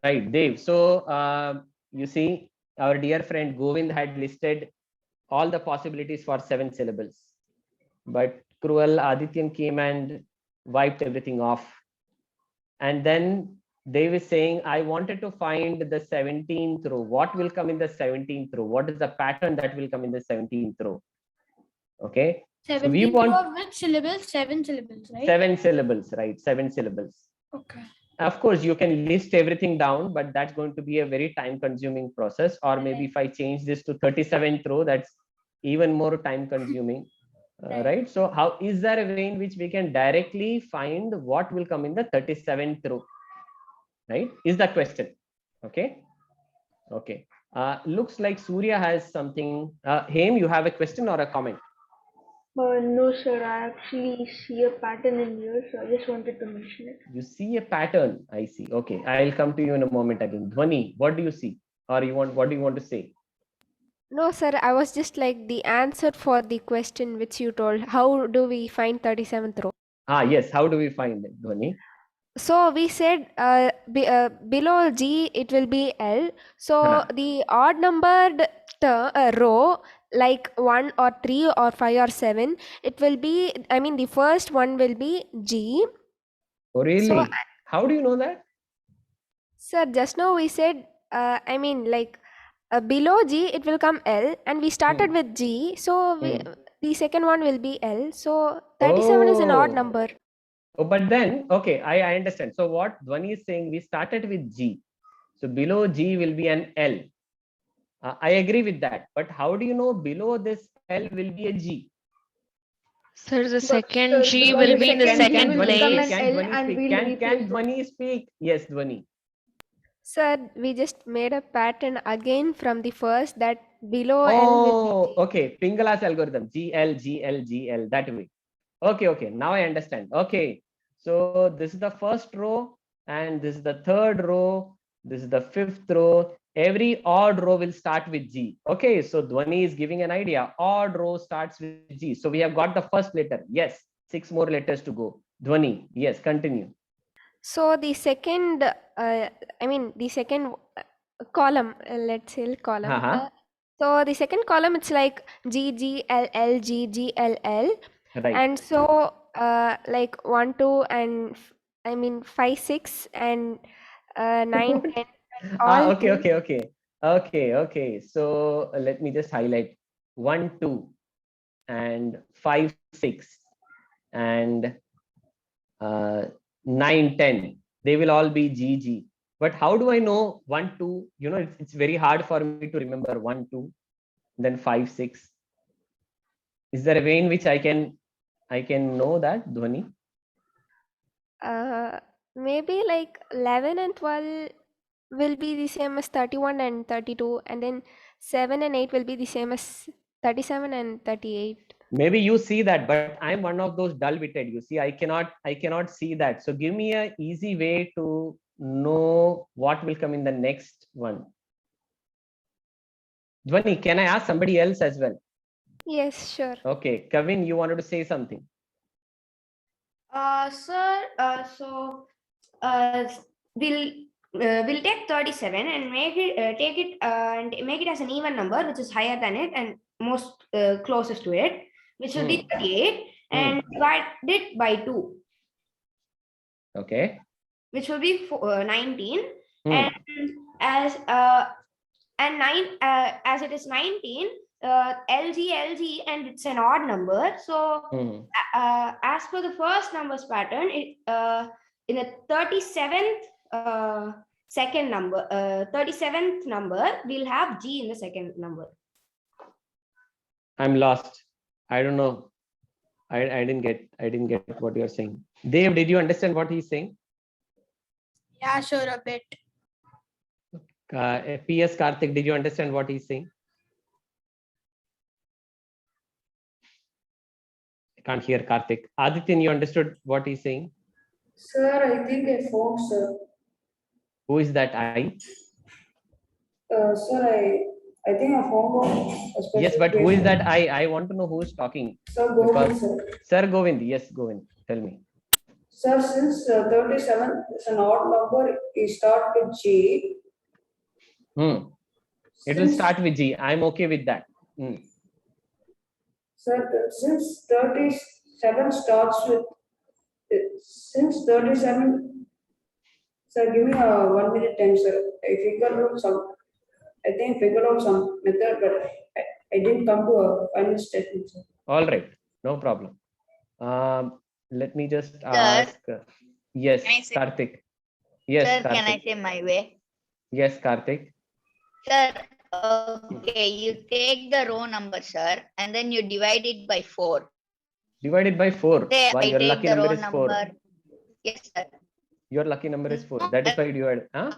Right, Dev. So you see, our dear friend Govind had listed all the possibilities for 7 syllables. But cruel Adityan came and wiped everything off. And then Dev is saying, I wanted to find the 17th row. What will come in the 17th row? What is the pattern that will come in the 17th row? Okay. 17th so we want row of which syllables? 7 syllables, right? 7 syllables, right? 7 syllables. Okay. Of course, you can list everything down, but that's going to be a very time-consuming process. Or maybe if I change this to 37th row, that's even more time-consuming, right? So, how is there a way in which we can directly find what will come in the 37th row? Right? Is the question? Okay. Okay. Looks like Surya has something. Haim, you have a question or a comment? No, sir. I actually see a pattern in here, so I just wanted to mention it. You see a pattern. I see. Okay, I'll come to you in a moment again. Dhwani, what do you see? Or what do you want to say? No, sir. I was just like the answer for the question which you told. How do we find 37th row? Yes. How do we find it, Dhwani? So we said below G it will be L. So the odd numbered row like 1 or 3 or 5 or 7, it will be, I mean the first one will be G. Oh really? So, how do you know that? Sir, just now we said, I mean like below G it will come L and we started with G. So the second one will be L. So 37 is an odd number. Oh, but then, okay, I understand. So what Dhwani is saying, we started with G. So below G will be an L. I agree with that. But how do you know below this L will be a G? Sir, the second G will be in the second place. Can Dhwani speak? Yes, Dhwani. Sir, we just made a pattern again from the first that below L will be G. Okay. Pingala's algorithm. GL, GL, GL, that way. Okay. Now I understand. Okay. So this is the first row and this is the third row. This is the fifth row. Every odd row will start with G. Okay. So Dhwani is giving an idea. Odd row starts with G. So we have got the first letter. Yes. 6 more letters to go. Dhwani. Yes. Continue. So the second, the second column, let's say column. So the second column, it's like G, G, L, L, G, G, L, L. Right. And so like 1, 2, and 5, 6, and 9, 10. Okay. Okay. So let me just highlight 1, 2, and 5, 6, and 9, 10. They will all be GG. But how do I know 1, 2? It's very hard for me to remember 1, 2, then 5, 6. Is there a way in which I can know that, Dhwani? Maybe like 11 and 12 will be the same as 31 and 32, and then 7 and 8 will be the same as 37 and 38. Maybe you see that, but I'm one of those dull-witted. You see, I cannot see that. So give me a easy way to know what will come in the next one. Dhwani, can I ask somebody else as well? Yes, sure. Okay, Kevin, you wanted to say something? Sir, we'll take 37 and make it as an even number, which is higher than it and most closest to it, which will be 38, and divide it by 2. Okay. Which will be 19, and as it is 19, LG, and it's an odd number. So as per the first numbers pattern, in the 37th second number, 37th number, we'll have G in the second number. I'm lost. I don't know. I didn't get what you're saying. Dave, did you understand what he's saying? Yeah, sure, a bit. PS Karthik, did you understand what he's saying? I can't hear Karthik. Adityan, you understood what he's saying? Sir, I think I found, sir. Who is that I? Sir, I think I found out. Yes, but who is that I want to know who is talking. Sir Govind, sir. Sir Govind, yes, Govind, tell me. Sir, since 37 is an odd number, it starts with G. It will start with G. I'm okay with that. Sir, since 37 starts with, since 37, sir, give me a 1 minute time, sir. I figured out some method, but I didn't come to a final statement, sir. All right, no problem. Let me just ask. Yes, Karthik. Yes, sir, Karthik. can I say my way? Yes, Karthik. Sir, okay, you take the row number, sir, and then you divide it by 4. Divide it by 4. Say, Why, I your take lucky the number row is 4. number. Yes, sir. Your lucky number is 4. That is why you divide. Huh?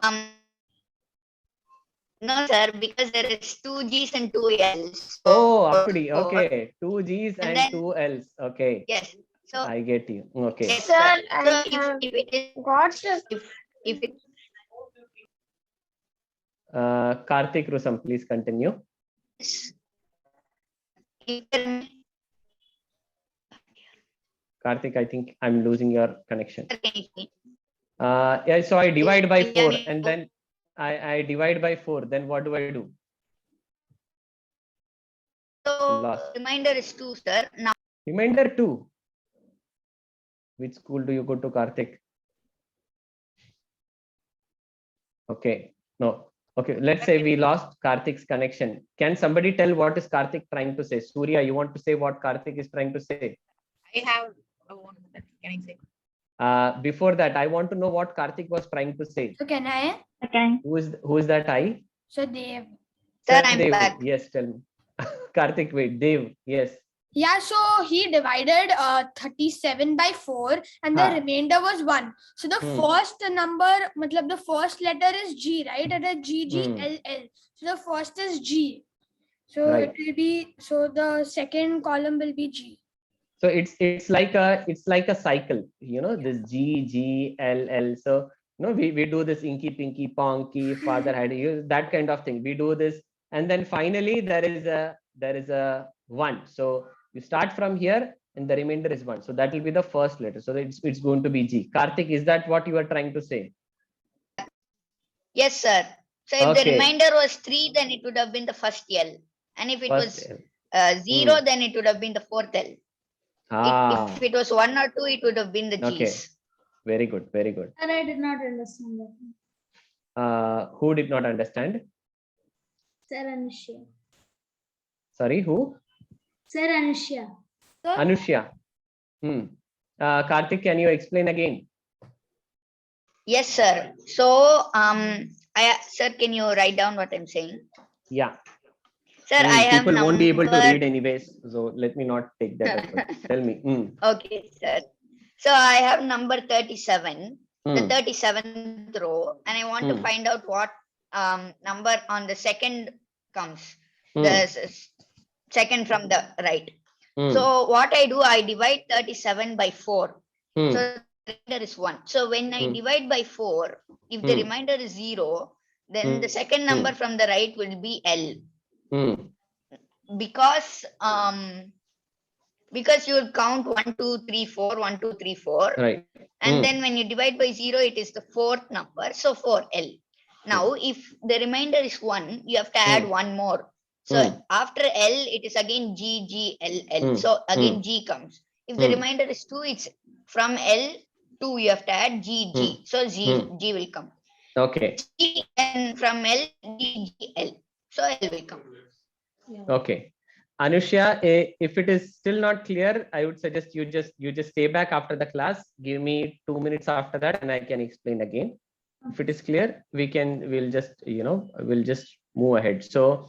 No, sir, because there is 2 G's and 2 L's. Oh, appadi. Okay. 2 G's and then 2 L's. Okay. Yes. So I get you. Okay. Yes, sir, so if it is if it Karthik Rusam, please continue. Karthik, I think I'm losing your connection. Yeah, so I divide by 4 and then I divide by 4. Then what do I do? So remainder is 2, sir. Now remainder 2. Which school do you go to, Karthik? Okay. No. Okay. Let's say we lost Karthik's connection. Can somebody tell what is Karthik trying to say? Surya, you want to say what Karthik is trying to say? I have a one. Can I say? Before that, I want to know what Karthik was trying to say. So can I? Okay. Who is that I? So Dev. Sir, I'm Dev. back. Yes, tell me. Karthik, wait. Dev. Yes. Yeah, so he divided 37 by 4 and the remainder was 1. So the first number, the first letter is G, right? It is G, G, L, L. So the first is G. So it will be, so the second column will be G. So it's like a cycle, this G, G, L, L. So we do this inky, pinky, ponky, father had that kind of thing. We do this, and then finally there is a 1. So you start from here and the remainder is 1. So that will be the first letter. So it's going to be G. Karthik, is that what you are trying to say? Yes, sir. So if the remainder was 3, then it would have been the first L. And if it was 0, then it would have been the fourth L. If it was 1 or 2, it would have been the G's. Okay. Very good. Very good. And I did not understand that. Who did not understand? Sir Anushya. Sorry, who? Sir Anushya. Anushya. Karthik, can you explain again? Yes, sir. So, sir, can you write down what I'm saying? Yeah. Sir, I mean, I have people won't be able to number- read anyways, so let me not take that effort. Tell me. Okay, sir. So I have number 37, the 37th row, and I want to find out what number on the second comes. The second from the right. So what I do, I divide 37 by 4. So the remainder is 1. So when I divide by 4, if the remainder is 0, then the second number from the right will be L. Because you will count 1, 2, 3, 4, 1, 2, 3, 4. Right. And then when you divide by 0, it is the fourth number. So 4L. Now, if the remainder is 1, you have to add one more. So after L, it is again G, G, L, L. So again G comes. If the remainder is 2, it's from L, 2, you have to add G, G. So G will come. Okay. G, and from L, G, G, L. So L will come. Okay. Anushya, if it is still not clear, I would suggest you just stay back after the class. Give me 2 minutes after that, and I can explain again. If it is clear, we'll just move ahead. So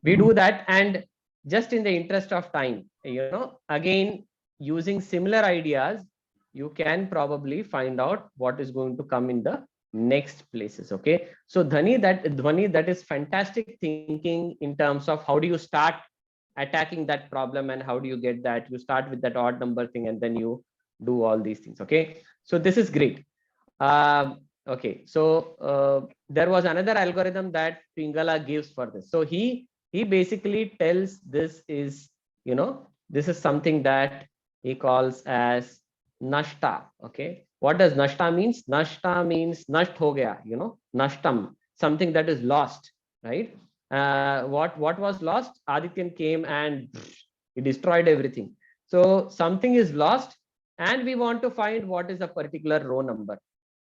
we do that, and just in the interest of time, again, using similar ideas, you can probably find out what is going to come in the next places. Okay. So Dhwani, that is fantastic thinking in terms of how do you start attacking that problem and how do you get that. You start with that odd number thing and then you do all these things. Okay. So this is great. Okay. So there was another algorithm that Pingala gives for this. So he basically tells this is something that he calls as nashta. Okay. What does nashta means? Nashta means nasht ho gaya, nashtam, something that is lost, right? What was lost? Adityan came and he destroyed everything. So something is lost and we want to find what is a particular row number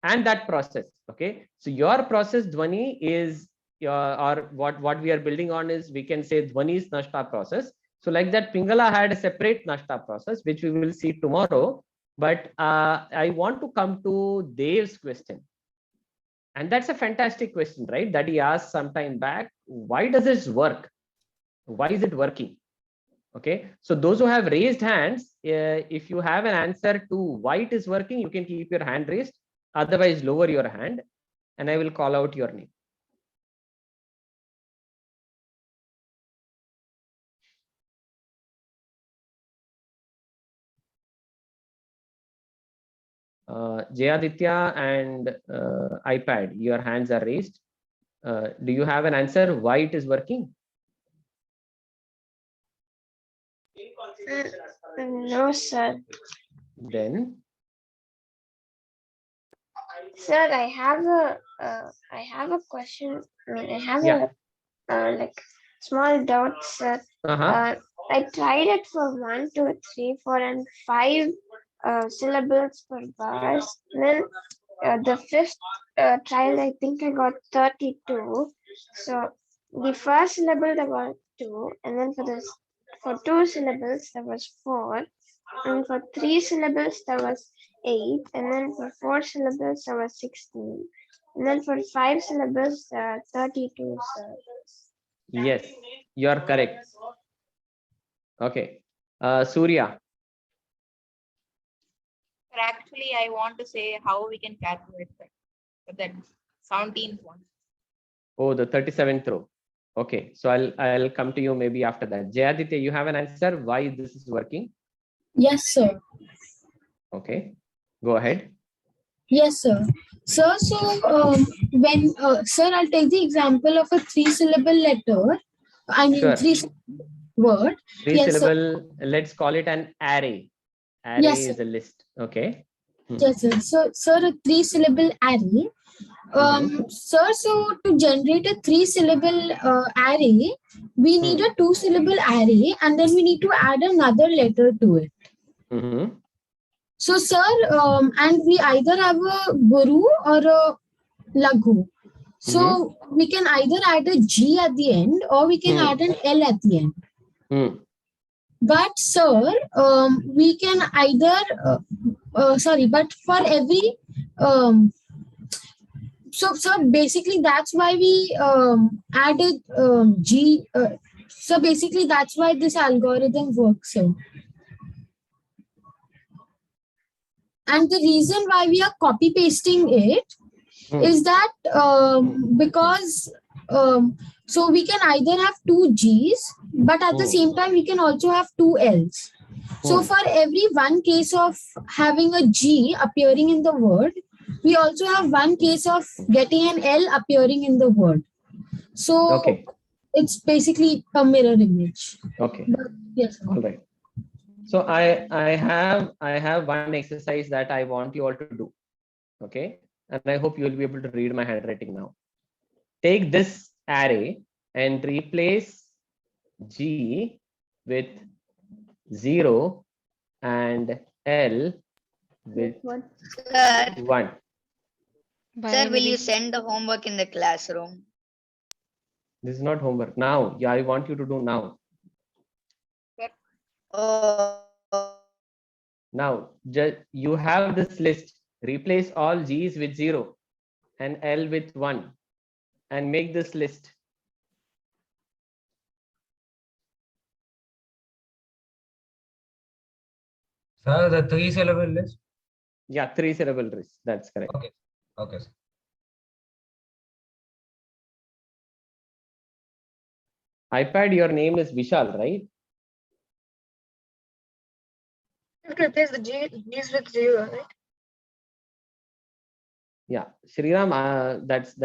and that process. Okay. So your process, Dhwani, is or what we are building on is, we can say Dhwani's nashta process. So like that, Pingala had a separate nashta process, which we will see tomorrow. But I want to come to Dev's question. And that's a fantastic question, right? That he asked some time back. Why does this work? Why is it working? Okay. So those who have raised hands, if you have an answer to why it is working, you can keep your hand raised. Otherwise, lower your hand and I will call out your name. Jayaditya and iPad, your hands are raised. Do you have an answer why it is working? No, sir. Then, sir, I have a question. I have a like small doubt, sir. I tried it for 1, 2, 3, 4, and 5 syllables per bars. Then the fifth trial, I think I got 32. So the first syllable there was 2, and then for 2 syllables there was 4, and for 3 syllables there was 8, and then for 4 syllables there was 16, and then for 5 syllables there are 32. Sir. Yes, you are correct. Okay, Surya. Actually, I want to say how we can calculate that 17th one. Oh, the 37th row. Okay, so I'll come to you maybe after that. Jayaditya, you have an answer why this is working? Yes, sir. Okay, go ahead. Yes, sir. Sir, so when sir, I'll take the example of a 3-syllable letter. I mean, Sure. 3-syllable word. 3-syllable. Let's call it an array. Array Yes, is a list. Okay. Yes, sir. So, sir, a 3-syllable array. Sir, so to generate a 3-syllable array, we need a 2-syllable array, and then we need to add another letter to it. So, sir, and we either have a guru or a laghu. So we can either add a G at the end or we can add an L at the end. But sir, we can either, but for every, so basically that's why we added G. So basically that's why this algorithm works. So. And the reason why we are copy pasting it is that because so we can either have two G's, but at the same time we can also have two L's. So for every one case of having a G appearing in the word, we also have one case of getting an L appearing in the word. So it's basically a mirror image. Okay. But, yes. All right. So I have one exercise that I want you all to do. Okay. And I hope you will be able to read my handwriting now. Take this array and replace G with 0 and L with 1. Sir, will you send the homework in the classroom? This is not homework. Now, yeah, I want you to do now. Now, you have this list. Replace all G's with 0 and L with 1 and make this list. Sir, the 3-syllable list? Yeah, 3-syllable list. That's correct. Okay. Okay. iPad, your name is Vishal, right? You can replace the G's with 0, right? Yeah, Shriram, that's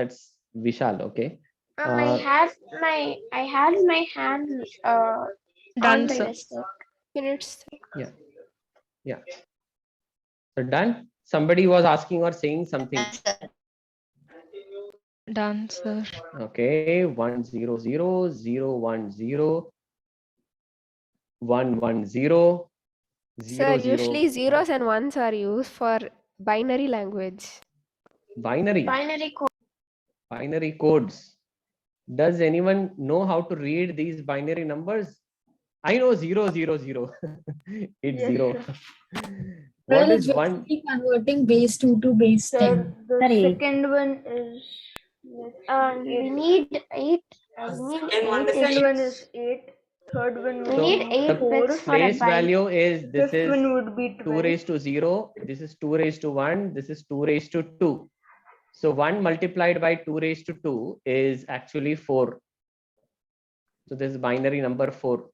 Vishal. Okay. I had my hand on the list. Yeah. Yeah. So done. Somebody was asking or saying something. Done, sir. Okay. 1 0 0 0 1 0 1 1 0 Sir, 0 0. usually zeros and ones are used for binary language. Binary code. Binary codes. Does anyone know how to read these binary numbers? I know 0 0 0. It's Yes, 0. Well, What it's is 1? basically converting base 2 to base 10. The second one is we need 8. second one is 8. Third one We would need be 8 4. bits for a Base byte. value is this Fifth is one would be 2 12. raised to 0. This is 2 raised to 1. This is 2 raised to 2. So 1 multiplied by 2 raised to 2 is actually 4. So this is binary number 4.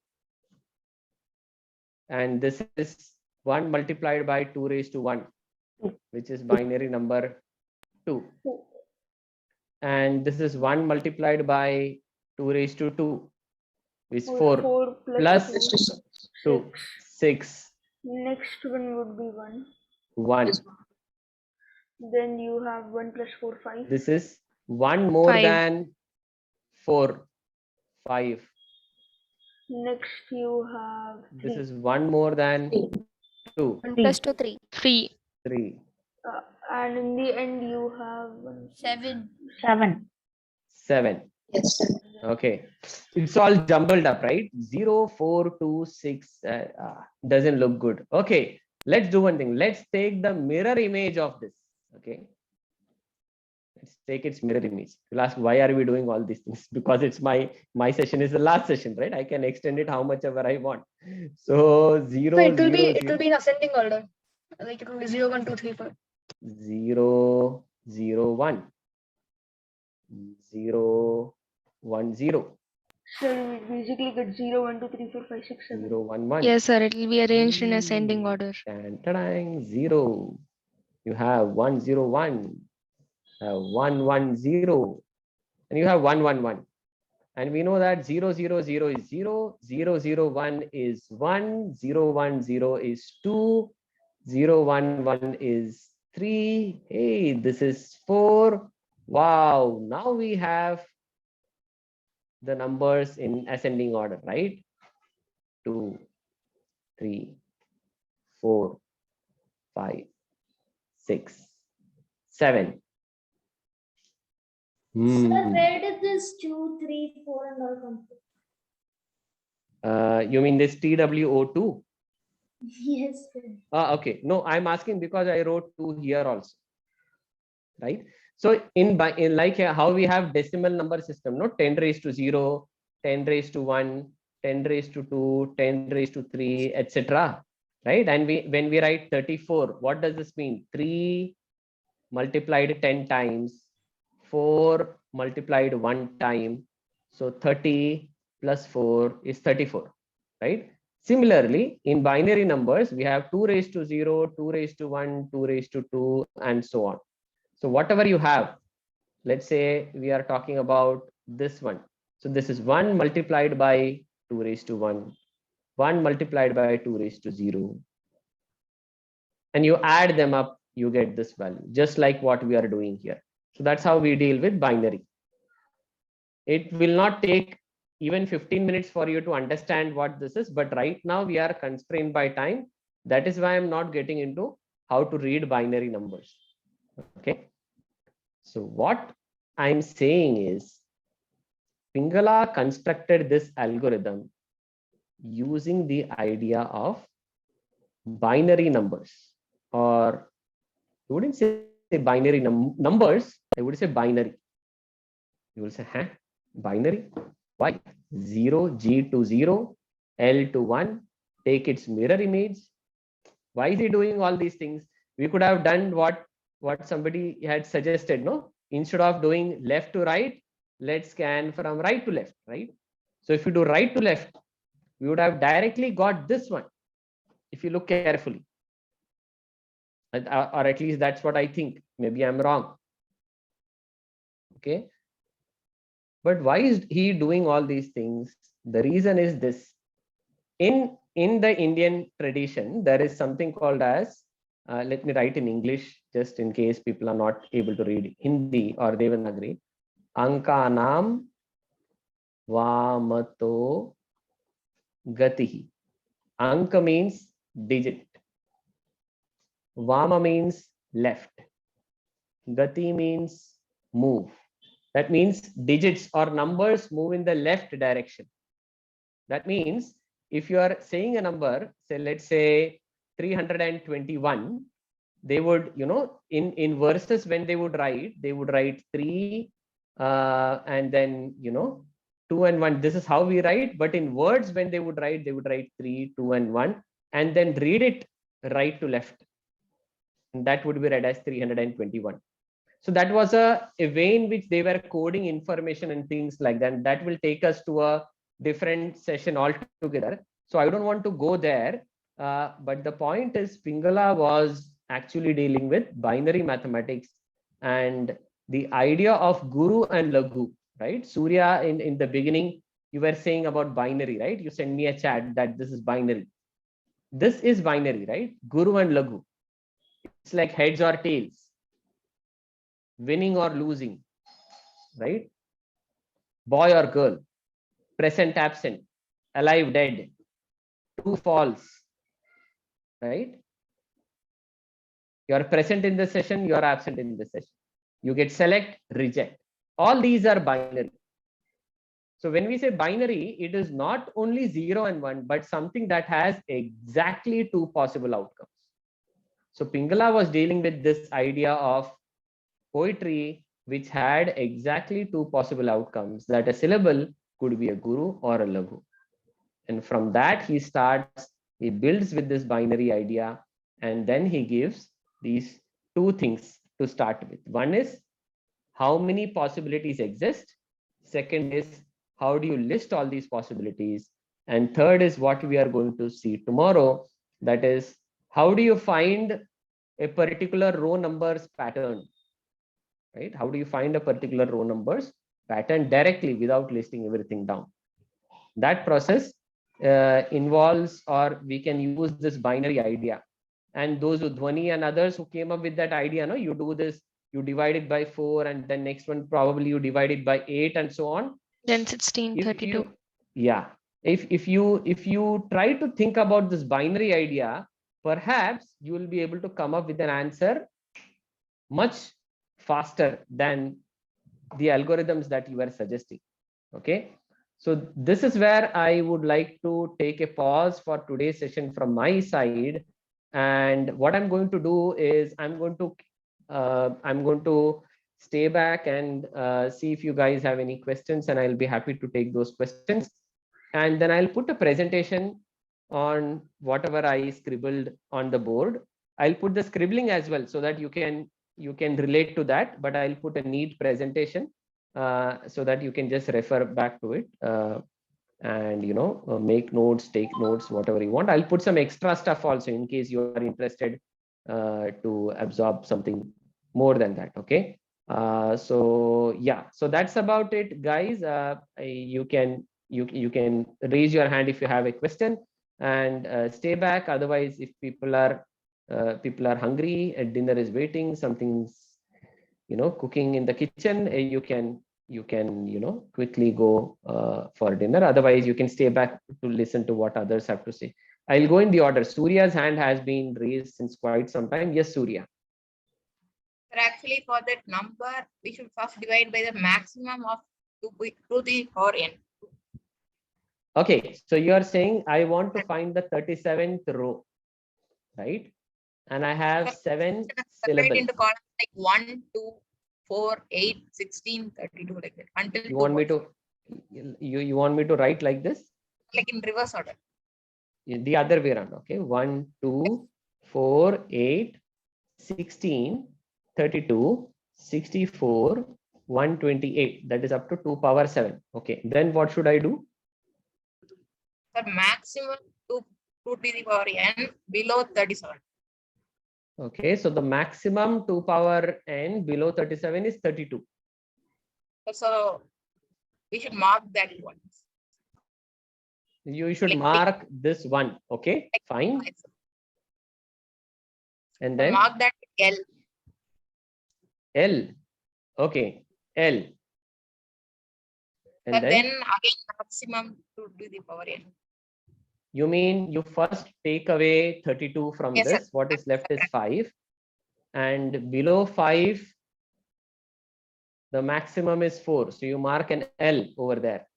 And this is 1 multiplied by 2 raised to 1, which is binary number 2. And this is 1 multiplied by 2 raised to 2, which is 4 plus 2, 6. Next one would be 1. 1. Then you have 1 plus 4, 5. This is 1 more 5. than 4, 5. Next you have 3. This is 1 more than 2, 1 plus 2, 3. 3. 3. And in the end you have 7. 7. Yes. Okay. It's all jumbled up, right? 0, 4, 2, 6. Doesn't look good. Okay. Let's do one thing. Let's take the mirror image of this. Okay. Let's take its mirror image. You'll ask, why are we doing all these things? Because it's my session is the last session, right? I can extend it how much ever I want. So 0, So it will 0, it will be in ascending order. Like it will be 0, 1, 2, 3, 4. 0, 0, 1. 0, 1, 0. So we basically get 0, 1, 2, 3, 4, 5, 6, 7. 0, 1, 1. Yes, sir. It will be arranged in ascending order. 0. You have 1, 0, 1. 1, 1, 0. And you have 1, 1, 1. And we know that 0, 0, 0 is 0. 0, 0, 1 is 1. 0, 1, 0 is 2. 0, 1, 1 is 3. Hey, this is 4. Wow. Now we have the numbers in ascending order, right? 2, 3, 4, 5, 6, 7. Sir, where did this 2, 3, 4 and all come from? You mean this TWO2? Yes, sir. Okay. No, I'm asking because I wrote 2 here also. Right? So in like how we have decimal number system, no, 10 raised to 0, 10 raised to 1, 10 raised to 2, 10 raised to 3, etc. Right? And when we write 34, what does this mean? 3 multiplied 10 times, 4 multiplied 1 time. So 30 plus 4 is 34. Right? Similarly, in binary numbers, we have 2 raised to 0, 2 raised to 1, 2 raised to 2, and so on. So whatever you have, let's say we are talking about this one. So this is 1 multiplied by 2 raised to 1, 1 multiplied by 2 raised to 0. And you add them up, you get this value, just like what we are doing here. So that's how we deal with binary. It will not take even 15 minutes for you to understand what this is, but right now we are constrained by time. That is why I'm not getting into how to read binary numbers. Okay. So what I'm saying is Pingala constructed this algorithm using the idea of binary numbers, or you wouldn't say binary numbers, I would say binary. You will say, huh? Binary? Why? 0, G to 0, L to 1, take its mirror image. Why is he doing all these things? We could have done what somebody had suggested, no? Instead of doing left to right, let's scan from right to left, right? So if you do right to left, we would have directly got this one, if you look carefully. Or at least that's what I think. Maybe I'm wrong. Okay. But why is he doing all these things? The reason is this. In the Indian tradition, there is something called as, let me write in English, just in case people are not able to read Hindi or Devanagari. Ankanam Vamato Gatihi. Anka means digit. Vama means left. Gati means move. That means digits or numbers move in the left direction. That means if you are saying a number, say, let's say 321, they would, in verses, when they would write 3 and then 2 and 1. This is how we write. But in words, when they would write 3, 2 and 1, and then read it right to left, and that would be read as 321. So that was a way in which they were coding information and things like that. That will take us to a different session altogether. So I don't want to go there. But the point is, Pingala was actually dealing with binary mathematics and the idea of Guru and Laghu, right? Surya, in the beginning, you were saying about binary, right? You sent me a chat that this is binary. This is binary, right? Guru and Laghu. It's like heads or tails, winning or losing, right? Boy or girl, present, absent, alive, dead, true, false, right? You're present in the session, you're absent in the session. You get select, reject. All these are binary. So when we say binary, it is not only 0 and 1, but something that has exactly 2 possible outcomes. So Pingala was dealing with this idea of poetry which had exactly 2 possible outcomes, that a syllable could be a guru or a laghu. And from that he builds with this binary idea, and then he gives these 2 things to start with. One is how many possibilities exist. Second is how do you list all these possibilities. And third is what we are going to see tomorrow. That is, how do you find a particular row numbers pattern, right? How do you find a particular row numbers pattern directly without listing everything down? That process involves, or we can use this binary idea. And those who Dhwani and others who came up with that idea, no, you do this, you divide it by 4, and then next one probably you divide it by 8, and so on. Then 16, 32. Yeah. If you try to think about this binary idea, perhaps you will be able to come up with an answer much faster than the algorithms that you are suggesting. Okay, so this is where I would like to take a pause for today's session from my side. And what I'm going to do is I'm going to stay back and see if you guys have any questions, and I'll be happy to take those questions. And then I'll put a presentation on whatever I scribbled on the board. I'll put the scribbling as well so that you can relate to that, but I'll put a neat presentation so that you can just refer back to it and make notes, take notes, whatever you want. I'll put some extra stuff also in case you are interested to absorb something more than that. Okay, so yeah, so that's about it, guys. You can raise your hand if you have a question, and stay back. Otherwise, if people are hungry and dinner is waiting, something's cooking in the kitchen, you can quickly go for dinner. Otherwise, you can stay back to listen to what others have to say. I'll go in the order. Surya's hand has been raised since quite some time. Yes, Surya. But actually, for that number, we should first divide by the maximum of 2 to the power n. Okay, so you are saying I want to find the 37th row, right? And I have 7 syllables. Into columns like 1, 2, 4, 8, 16, 32, like that. Until you want me to you want me to write like this? Like in reverse order. The other way around. Okay, 1, 2, 4, 8, 16, 32, 64, 128. That is up to 2 power 7. Okay, then what should I do? The maximum 2 to the power n below 37. Okay, so the maximum 2 power n below 37 is 32. So we should mark that one. You should mark this one. Okay, fine. And then mark that L. L. Okay, L. And then again maximum 2 to the power n. You mean you first take away 32 from yes, this? Sir. What is left is 5. And below 5, the maximum is 4. So you mark an L over there.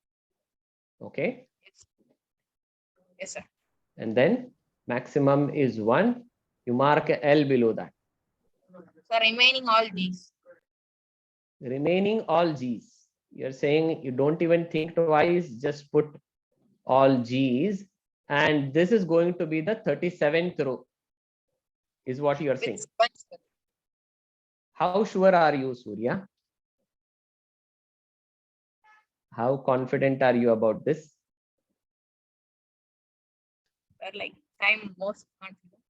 Okay. Yes, sir. And then maximum is 1. You mark a L below that. So remaining all G's. Remaining all G's. You're saying you don't even think twice, just put all G's. And this is going to be the 37th row, is what you are saying. How sure are you, Surya? How confident are you about this? Like I'm most confident.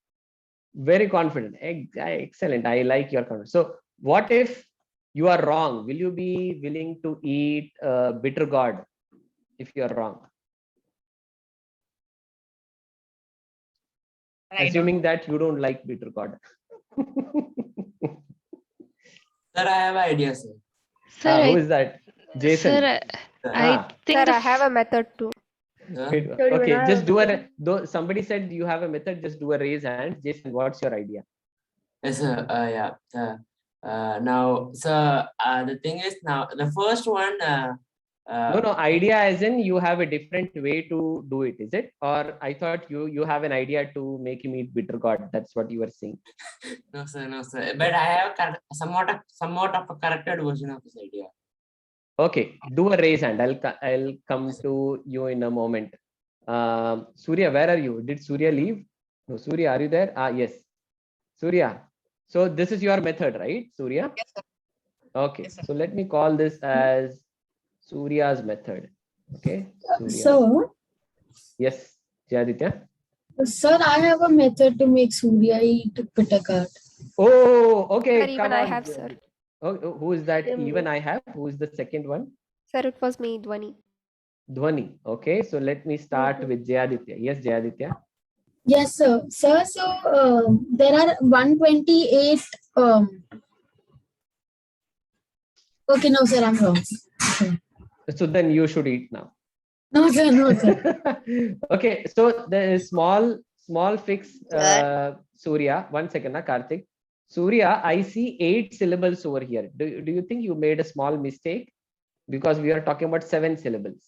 Very confident. Excellent. I like your confidence. So what if you are wrong? Will you be willing to eat bitter gourd if you are wrong? Assuming that you don't like bitter gourd. Sir, I have an idea, sir. Sir, who is that? Jason. Sir, I think I have a method too. Okay, just do a. Somebody said you have a method. Just do a raise hand. Jason, what's your idea? Yes, sir. Yeah. Now, sir, the thing is now the first one. No, idea as in you have a different way to do it, is it? Or I thought you have an idea to make him eat bitter gourd. That's what you were saying. No, sir. But I have somewhat of a corrected version of this idea. Okay, do a raise hand. I'll come to you in a moment. Surya, where are you? Did Surya leave? No, Surya, are you there? Yes. Surya. So this is your method, right, Surya? Yes, sir. Okay, yes, sir. So let me call this as Surya's method. Okay. So, yes, Jayaditya. Sir, I have a method to make Surya eat bitter gourd. Oh, okay. Sir, even I have, sir. Oh, who is that? Even I have. Who is the second one? Sir, it was me, Dhwani. Dhwani. Okay, so let me start with Jayaditya. Yes, Jayaditya. Yes, sir. Sir, so there are 128. Okay, no, sir, I'm wrong. So then you should eat now. No, sir, no, sir. Okay, so the small fix, Surya. 1 second, Karthik. Surya, I see 8 syllables over here. Do you think you made a small mistake? Because we are talking about 7 syllables.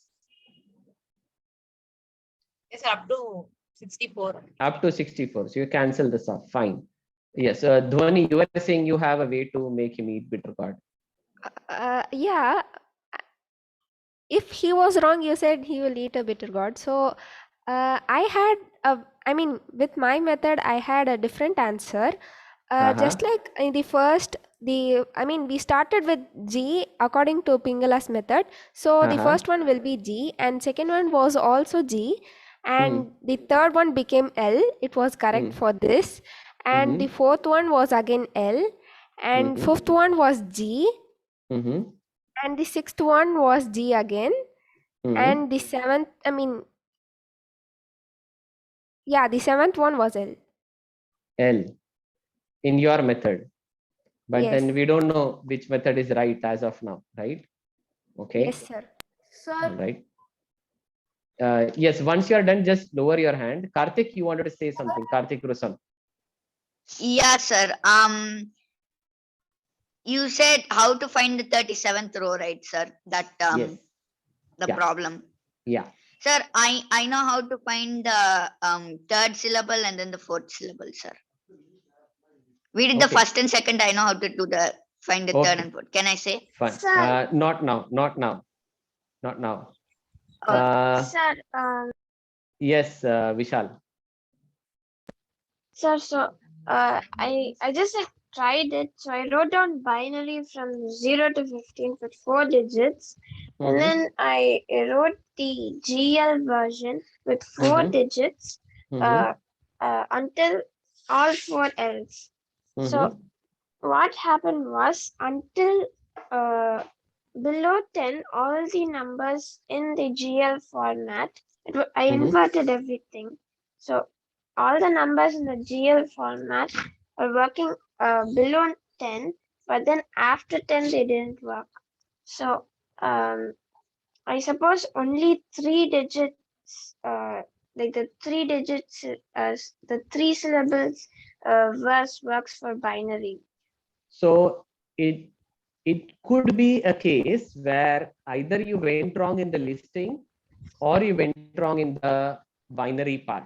Yes, up to 64. Up to 64. So you cancel this off. Fine. Yes. Dhwani, you were saying you have a way to make him eat bitter gourd. Yeah. If he was wrong, you said he will eat a bitter gourd. So I mean, with my method, I had a different answer. Just like in the first, we started with G according to Pingala's method. So the first one will be G, and second one was also G, and the third one became L. It was correct for this, and the fourth one was again L, and fifth one was G, and the sixth one was G again, and the seventh, the seventh one was L. L in your method. But Yes. then we don't know which method is right as of now, right? Okay. Yes, sir. All right. Yes, once you are done, just lower your hand. Karthik, you wanted to say something. Karthik Rusam. Yeah, sir. You said how to find the 37th row, right, sir? That Yes. the problem. Yeah. Sir, I know how to find the third syllable and then the fourth syllable, sir. We did the first and second. I know how to do find the third and fourth. Can I say? Fine. Not now. Not now. Not now. Sir, Yes, Vishal. sir, so I just tried it. So I wrote down binary from 0 to 15 with 4 digits. And then I wrote the GL version with 4 digits until all 4 L's. So what happened was until below 10, all the numbers in the GL format, I inverted everything. So all the numbers in the GL format are working below 10, but then after 10, they didn't work. So I suppose only 3 digits, like the 3 digits, the 3 syllables verse works for binary. So it could be a case where either you went wrong in the listing or you went wrong in the binary part.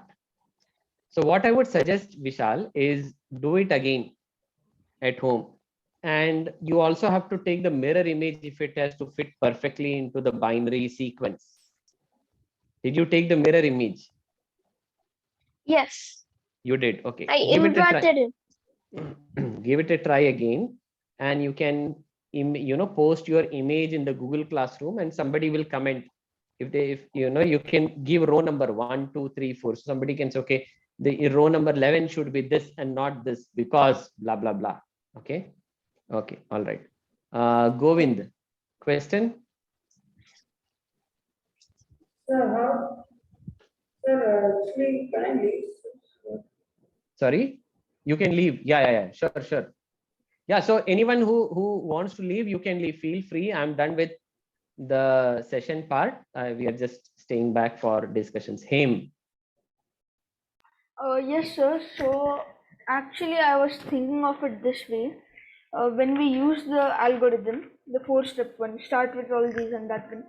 So what I would suggest, Vishal, is do it again at home. And you also have to take the mirror image if it has to fit perfectly into the binary sequence. Did you take the mirror image? Yes. You did. Okay. I inverted it. Give it a try again, and you can post your image in the Google Classroom, and somebody will comment. If you can give row number 1, 2, 3, 4. So somebody can say, okay, the row number 11 should be this and not this because blah blah blah. Okay. Okay. All right. Govind, question. Sir, actually, can I leave? Sorry, you can leave. Yeah. Sure. Yeah. So anyone who wants to leave, you can leave. Feel free. I'm done with the session part. We are just staying back for discussions. Him. Yes, sir. So actually, I was thinking of it this way. When we use the algorithm, the 4-step one, start with all these and that one.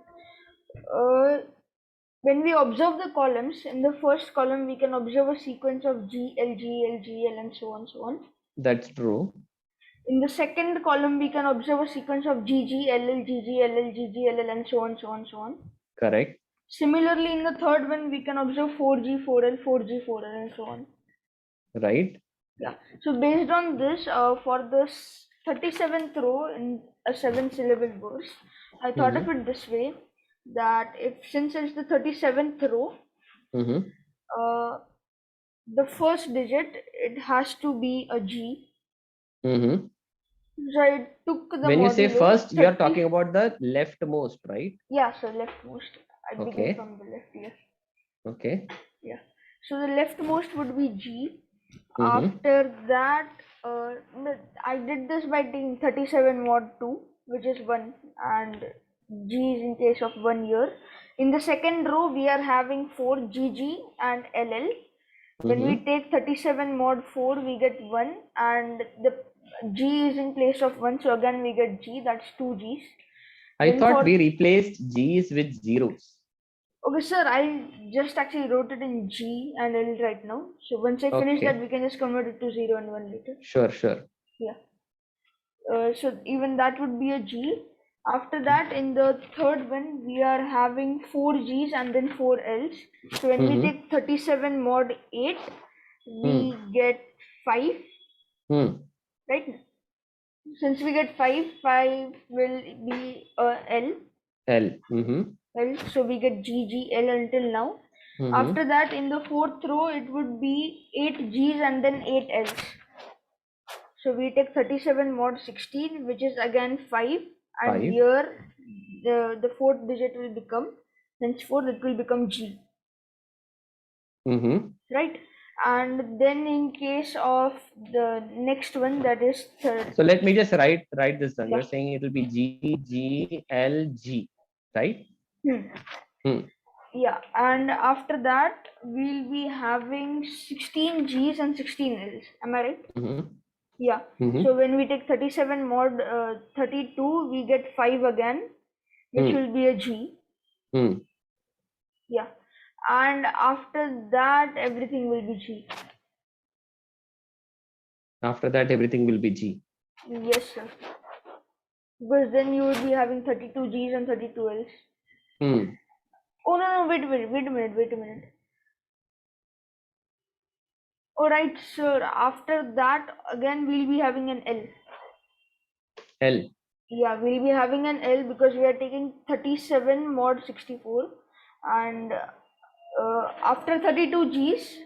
When we observe the columns, in the first column, we can observe a sequence of G, L, G, L, G, L, and so on, so on. That's true. In the second column, we can observe a sequence of G, G, L, L, G, G, L, L, G, G, L, L, and so on, so on, so on. Correct. Similarly, in the third one, we can observe 4G, 4L, 4G, 4L, and so on. Right. Yeah. So based on this, for this 37th row in a 7-syllable verse, I thought of it this way, that since it's the 37th row, the first digit, it has to be a G. So I took the when you say first, you are 30. talking about the leftmost, right? Yeah, so leftmost. I begin from the left. Yes. Okay. Yeah. So the leftmost would be G. After that, I did this by taking 37 mod 2, which is 1, and G is in case of 1 year. In the second row, we are having 4 GG and LL. When we take 37 mod 4, we get 1, and the G is in place of 1, so again we get G, that's 2 Gs. I thought we replaced G's with zeros. Okay, sir, I just actually wrote it in G and L right now. So once I finish that, we can just convert it to 0 and 1 later. Sure, sure. Yeah. So even that would be a G. After that, in the third one, we are having 4 Gs and then 4 Ls. So when we take 37 mod 8, we get 5. Right? Since we get 5, 5 will be L. L. L. So we get G, G, L until now. After that, in the fourth row, it would be 8 Gs and then 8 Ls. So we take 37 mod 16, which is again 5, and here the fourth digit will become, henceforth it will become G. Right? And then in case of the next one, that is third. So let me just write this down. You're saying it will be G, G, L, G, right? Yeah, and after that, we'll be having 16 Gs and 16 Ls. Am I right? Yeah. So when we take 37 mod 32, we get 5 again, which will be a G. Yeah. And after that, everything will be G. After that, everything will be G. Yes, sir. Because then you will be having 32 Gs and 32 Ls. Oh, no, wait a minute. Alright, sir. After that, again, we'll be having an L. L. Yeah, we'll be having an L because we are taking 37 mod 64. And after 32 Gs,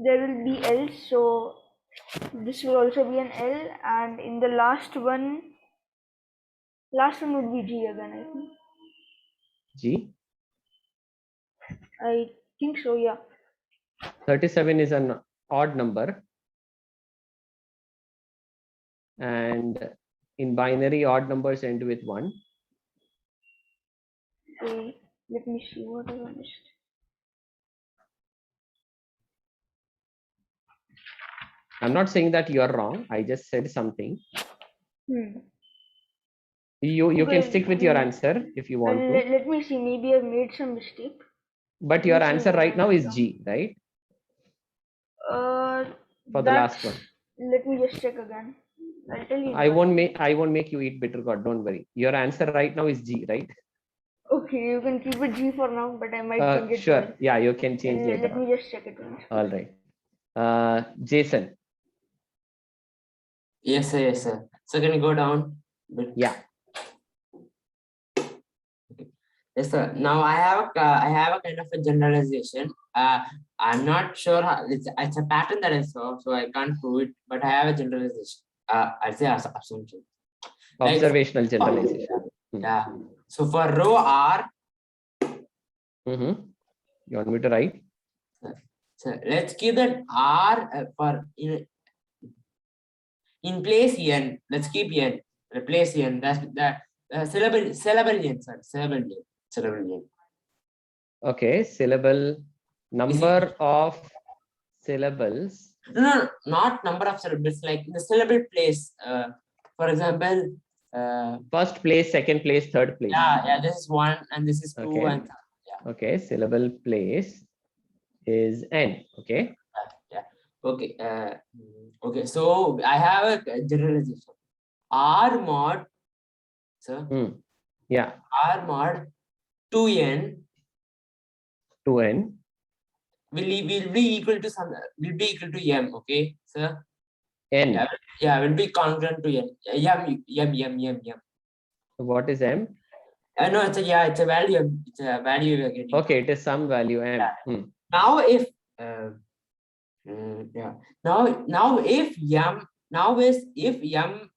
there will be L. So this will also be an L. And in the last one would be G again, I think. G? I think so, yeah. 37 is an odd number. And in binary, odd numbers end with 1. Okay, let me see what I missed. I'm not saying that you are wrong. I just said something. You can stick with your answer if you want to. Let me see. Maybe I made some mistake. But your answer right now is G, right? For the last one. Let me just check again. I'll tell you. I won't make you eat bitter gourd. Don't worry. Your answer right now is G, right? Okay, you can keep it G for now, but I might change it. Sure. Yeah, you can change it. Let me just check it once. All right. Jason. Yes, sir. Yes, sir. So can you go down? Yeah. Okay. Yes, sir. Now I have a kind of a generalization. I'm not sure how it's a pattern that I saw, so I can't prove it. But I have a generalization. I'll say assumption. Observational generalization. Yeah. So for row R. You want me to write? So let's give that R for in place N. Let's keep N. Replace N. That's the syllable N. Sorry, syllable N. Okay, syllable number of syllables. No, not number of syllables. Like the syllable place. For example, first place, second place, third place. Yeah. This is 1 and this is 2 okay. and yeah. Okay, syllable place is N. Okay. Yeah. Okay. Okay. So I have a generalization. R mod. So yeah. R mod 2n. 2n. Will be equal to m. Okay, sir. N. Yeah, will be congruent to m. So what is m? No, it's a value. It's a value we are getting. Okay, it is some value m. Yeah. Now if now if m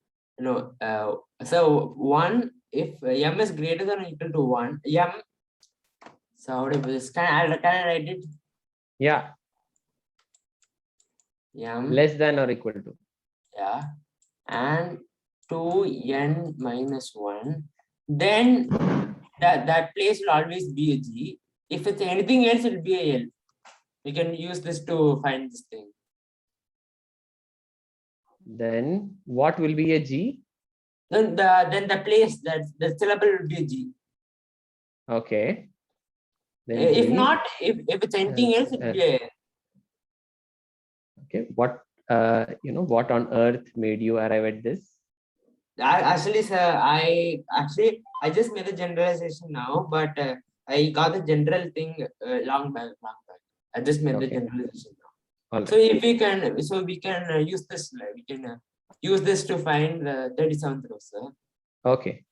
so 1 if m is greater than or equal to 1 m. So how do this? Can I write it? Yeah. M less than or equal to. Yeah, and 2n minus 1. Then that place will always be a G. If it's anything else, it will be a L. We can use this to find this thing. Then what will be a G? Then the place that the syllable will be a G. Okay. Then If G, not, if it's anything else, it will be a. Okay. What what on earth made you arrive at this? Actually, sir, I just made the generalization now, but I got the general thing long back. I just made the generalization now. All So right. if we can, use this. We can use this to find the 37th row, sir. Okay.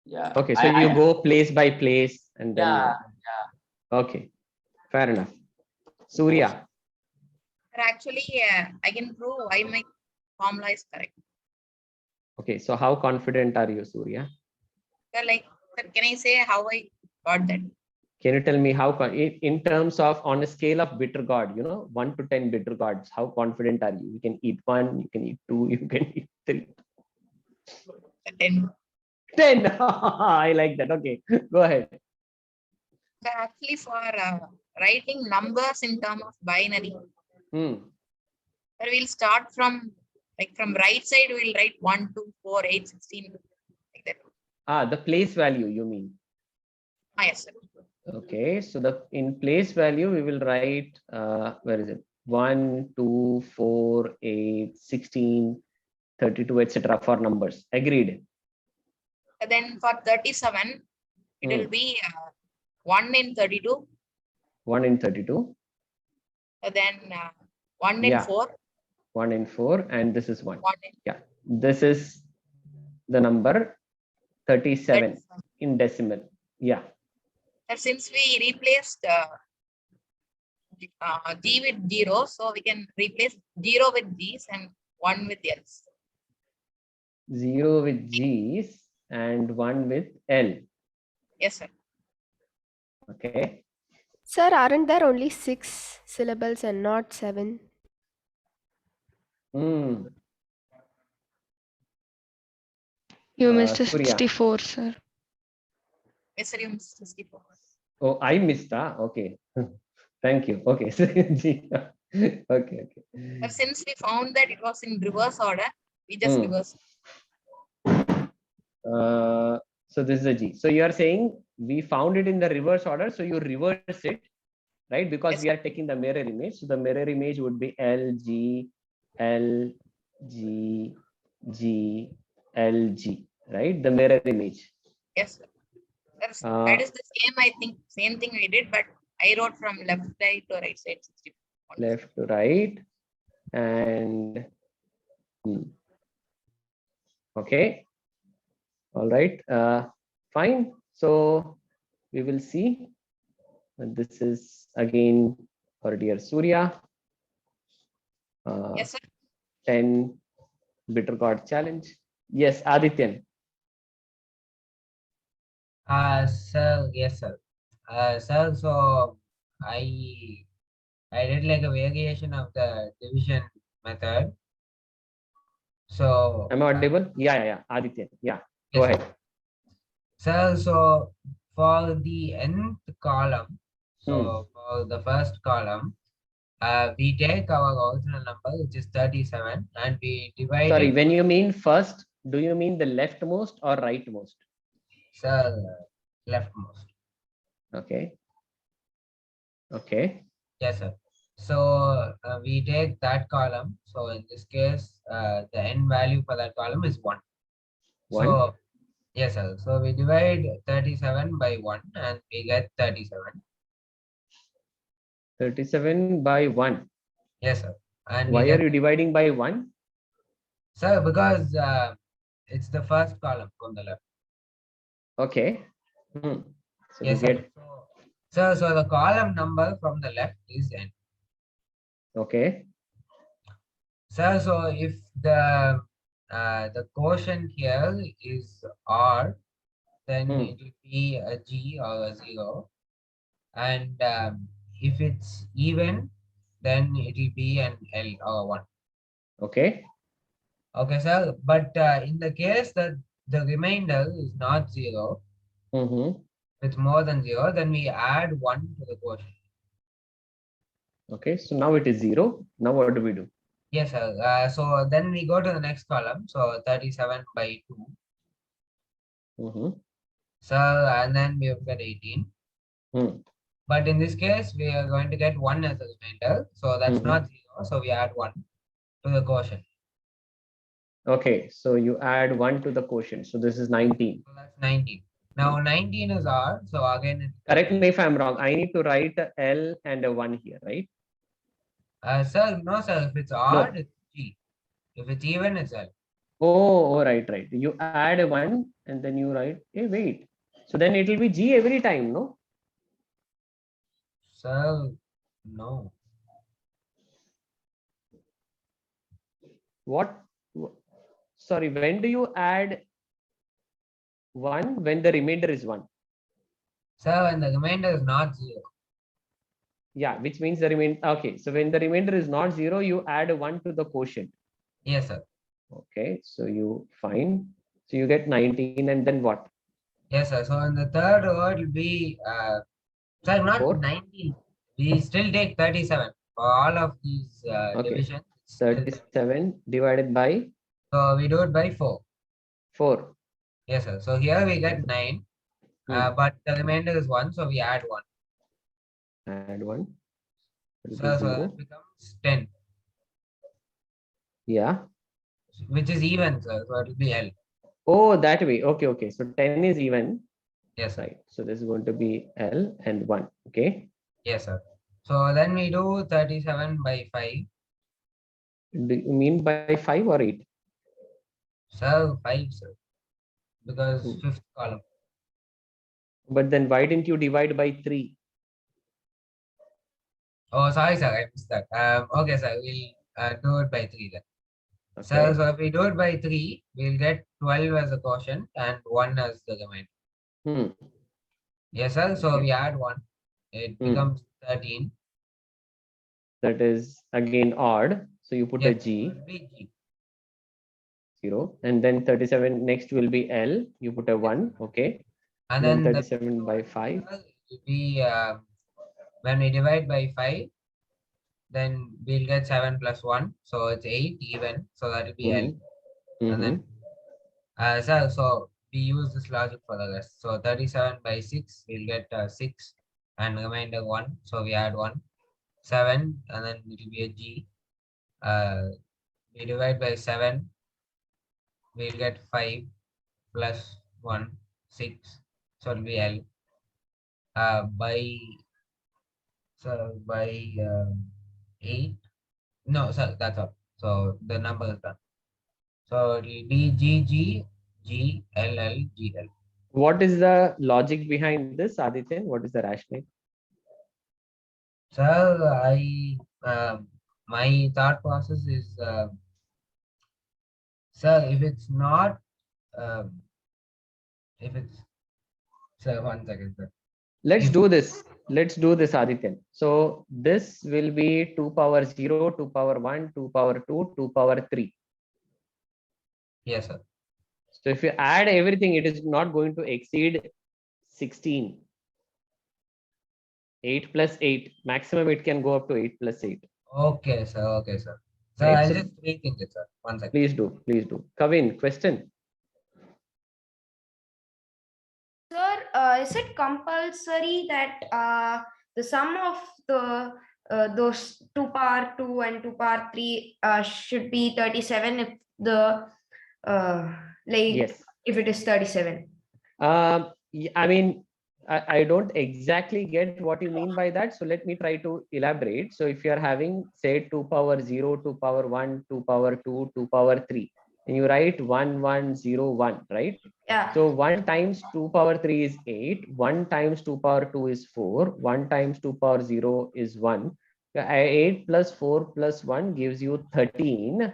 Yeah. Okay. So you go place by place and then. Yeah. Okay. Fair enough. Surya. Actually, I can prove why my formula is correct. Okay. So how confident are you, Surya? So like, can I say how I got that? Can you tell me how, in terms of on a scale of bitter gourd, 1 to 10 bitter gourds, how confident are you? You can eat 1, you can eat 2, you can eat 3. 10. 10. I like that. Okay, go ahead. So actually, for writing numbers in terms of binary, we'll start from right side. We'll write 1, 2, 4, 8, 16, like that. The place value, you mean? Yes, sir. Okay, so in place value we will write where is it? 1, 2, 4, 8, 16, 32, etc. for numbers. Agreed. And then for 37, it will be 1 in 32. 1 in 32. And then 1 in 4. 1 in 4, and this is 1. Yeah, this is the number 37 in decimal. Yeah. Since we replaced G with 0, so we can replace 0 with G's and 1 with L's. 0 with G's and 1 with L. Yes, sir. Okay. Sir, aren't there only 6 syllables and not 7? You missed 64, sir. Yes, sir, you missed 64. Oh, I missed. Okay. Thank you. Okay. Okay. But since we found that it was in reverse order, we just reversed. So this is a G. So you are saying we found it in the reverse order. So you reverse it, right? Because we are taking the mirror image. So the mirror image would be L, G, L, G, G, L, G, right? The mirror image. Yes, sir. That is the same, I think, same thing we did, but I wrote from left side to right side. 64. Left to right. And okay. All right. Fine. So we will see. This is again for dear Surya. Yes, sir. 10 bitter gourd challenge. Yes, Adityan. Sir, yes, sir. Sir, so I did like a variation of the division method. So am I audible? Yeah. Adityan. Yeah. Go ahead. Sir, so for the nth column, so for the first column, we take our original number, which is 37, and we divide Sorry, it. when you mean first, do you mean the leftmost or rightmost? Sir, leftmost. Okay. Okay. Yes, sir. So we take that column. So in this case, the n value for that column is 1. 1. So yes, sir. So we divide 37 by 1 and we get 37. 37 by 1. Yes, sir. And why are you dividing by 1? Sir, because it's the first column from the left. Okay. So yes, we get. So the column number from the left is n. Okay. Sir, so if the quotient here is r, then it will be a G or a 0. And if it's even, then it will be an L or 1. Okay. Okay, sir. But in the case that the remainder is not 0, it's more than 0, then we add 1 to the quotient. Okay, so now it is 0. Now what do we do? Yes, sir. So then we go to the next column. So 37 by 2. So, and then we have got 18. But in this case, we are going to get 1 as a remainder. So that's not 0. So we add 1 to the quotient. Okay, so you add 1 to the quotient. So this is 19. So that's 19. Now 19 is R. So again, correct me if I'm wrong. I need to write a L and a 1 here, right? Sir, no, sir. If it's No. odd, it's G. If it's even, it's L. Oh, right. You add a 1 and then you write, hey, wait. So then it will be G every time, no? Sir, no. What? Sorry, when do you add 1 when the remainder is 1? Sir, when the remainder is not 0. Yeah, which means the remainder. Okay, so when the remainder is not 0, you add 1 to the quotient. Yes, sir. Okay, so you find. So you get 19 and then what? Yes, sir. So in the third word will be, sir, not 4? 19. We still take 37 for all of these divisions. 37 divided by? So we do it by 4. 4. Yes, sir. So here we get 9. But the remainder is 1. So we add 1. Add 1. So that becomes 10. Yeah. Which is even, sir. So it will be L. Oh, that way. Okay. So 10 is even. Yes, sir. Right. So this is going to be L and 1. Okay. Yes, sir. So then we do 37 by 5. Do you mean by 5 or 8? Sir, 5, sir. Because 5th column. But then why didn't you divide by 3? Oh, sorry, sir. I missed that. Okay, sir. We'll do it by 3 then. Okay. So if we do it by 3, we'll get 12 as a quotient and 1 as the remainder. Yes, sir. So we add 1. It becomes 13. That is again odd. So you put a G. 0. And then 37 next will be L. You put a 1. Okay. And then then 37 by 5. We, when we divide by 5, then we'll get 7 plus 1. So it's 8 even. So that will be L. And then, so we use this logic for the rest. So 37 by 6, we'll get 6 and remainder 1. So we add 1. 7 and then it will be a G. We divide by 7, we'll get 5 plus 1, 6. So it will be L. By 8. No, sir, that's all. So the number is done. So it will be G, G, G, L, L, G, L. What is the logic behind this, Adityan? What is the rationale? Sir, my thought process is, sir, if it's not, sir, 1 second, sir. Let's do this, Adityan. So this will be 2 power 0, 2 power 1, 2 power 2, 2 power 3. Yes, sir. So if you add everything, it is not going to exceed 16. 8 plus 8. Maximum it can go up to 8 plus 8. Okay, sir. Okay, sir. Sir, Right, I'll so just rethink it, sir. 1 second. Please do. Kavin, question. Sir, is it compulsory that the sum of the those 2 power 2 and 2 power 3 should be 37 if the Yes. if it is 37? I mean, I don't exactly get what you mean by that. So let me try to elaborate. So if you are having, say, 2 power 0, 2 power 1, 2 power 2, 2 power 3, and you write 1, 1, 0, 1, right? Yeah. So 1 times 2 power 3 is 8. 1 times 2 power 2 is 4. 1 times 2 power 0 is 1. 8 plus 4 plus 1 gives you 13.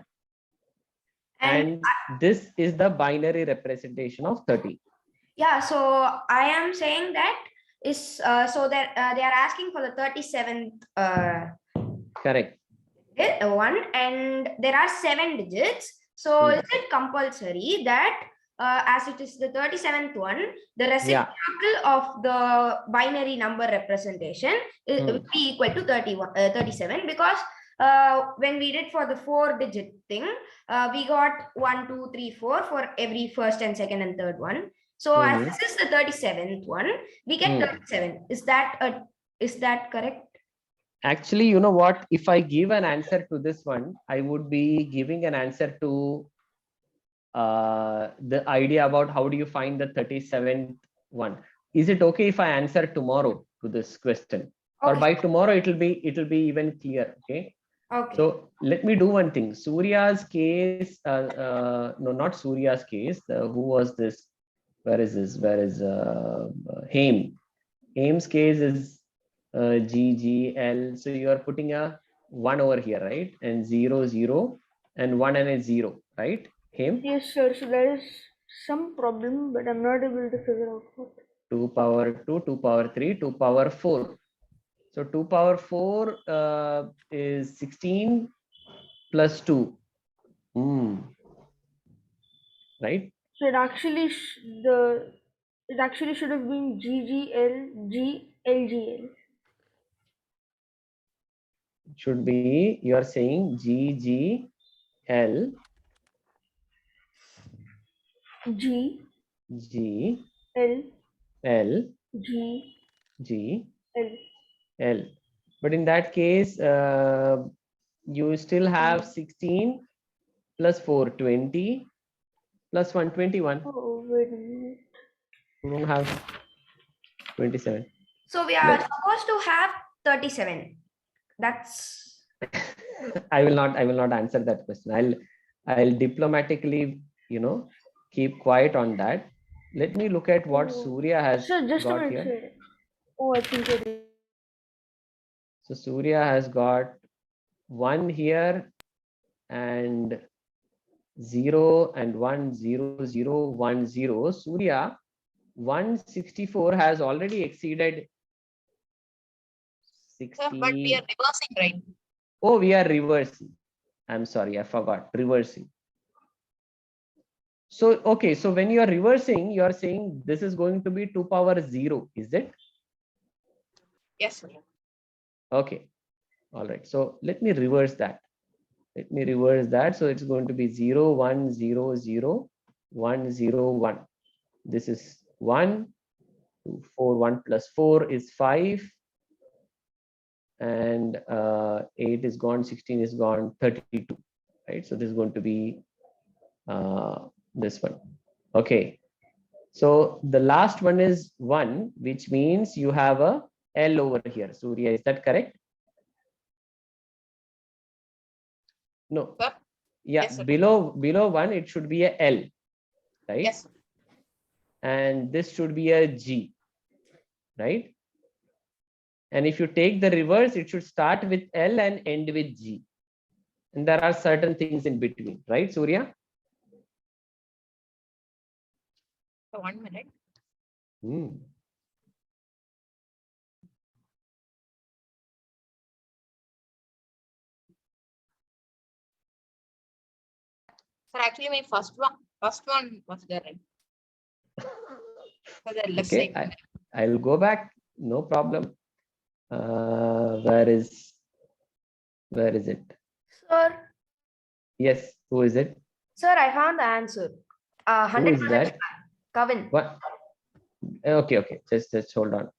And this is the binary representation of 13. Yeah, so I am saying that is so that they are asking for the 37th Correct. one, and there are 7 digits. So is it compulsory that as it is the 37th one, the reciprocal of the binary number representation will be equal to 37, because when we did for the 4-digit thing, we got 1, 2, 3, 4 for every first and second and third one. So as this is the 37th one, we get 37. Is that correct? Actually, you know what? If I give an answer to this one, I would be giving an answer to the idea about how do you find the 37th one. Is it okay if I answer tomorrow to this question? Okay. Or by tomorrow it'll be even clear. Okay. Okay. So let me do one thing. Surya's case, no, not Surya's case. Who was this? Where is this? Where is Haim? Haim's case is GGL. So you are putting a 1 over here, right? And 0, 0, and 1 and a 0, right? Haim? Yes, sir. So there is some problem, but I'm not able to figure out what. 2 power 2, 2 power 3, 2 power 4. So 2 power 4 is 16 plus 2. Right? So it actually should have been GGLGLGL. Should be, you are saying GGL G G L L G G L. L. But in that case, you still have 16 plus 4, 20 plus 1, 21. Oh, wait a minute. You don't have 27. So we are supposed to have 37. That's I will not answer that question. I'll diplomatically, keep quiet on that. Let me look at what Surya has got here. Oh, I think it is. So Surya has got 1 here and 0 and 1, 0, 0, 1, 0. Surya, 164 has already exceeded 60. But we are reversing, right? Oh, we are reversing. I'm sorry, I forgot. Reversing. So, okay, so when you are reversing, you are saying this is going to be 2 power 0, is it? Yes, sir. Okay. All right. So let me reverse that. So it's going to be 0, 1, 0, 0, 1, 0, 1. This is 1, 2, 4, 1 plus 4 is 5. And 8 is gone, 16 is gone, 32. Right. So this is going to be this one. Okay. So the last one is 1, which means you have a L over here. Surya, is that correct? No. Sir? Yeah, yes, below 1, it should be a L, right? Yes. And this should be a G, right? And if you take the reverse, it should start with L and end with G. And there are certain things in between, right, Surya? So 1 minute. Sir, actually, my first one was there, right? For the left Okay, side. I'll go back. No problem. Where is it? Sir. Yes, who is it? Sir, I found the answer. Who is that? Kavin. What? Okay. Just hold on.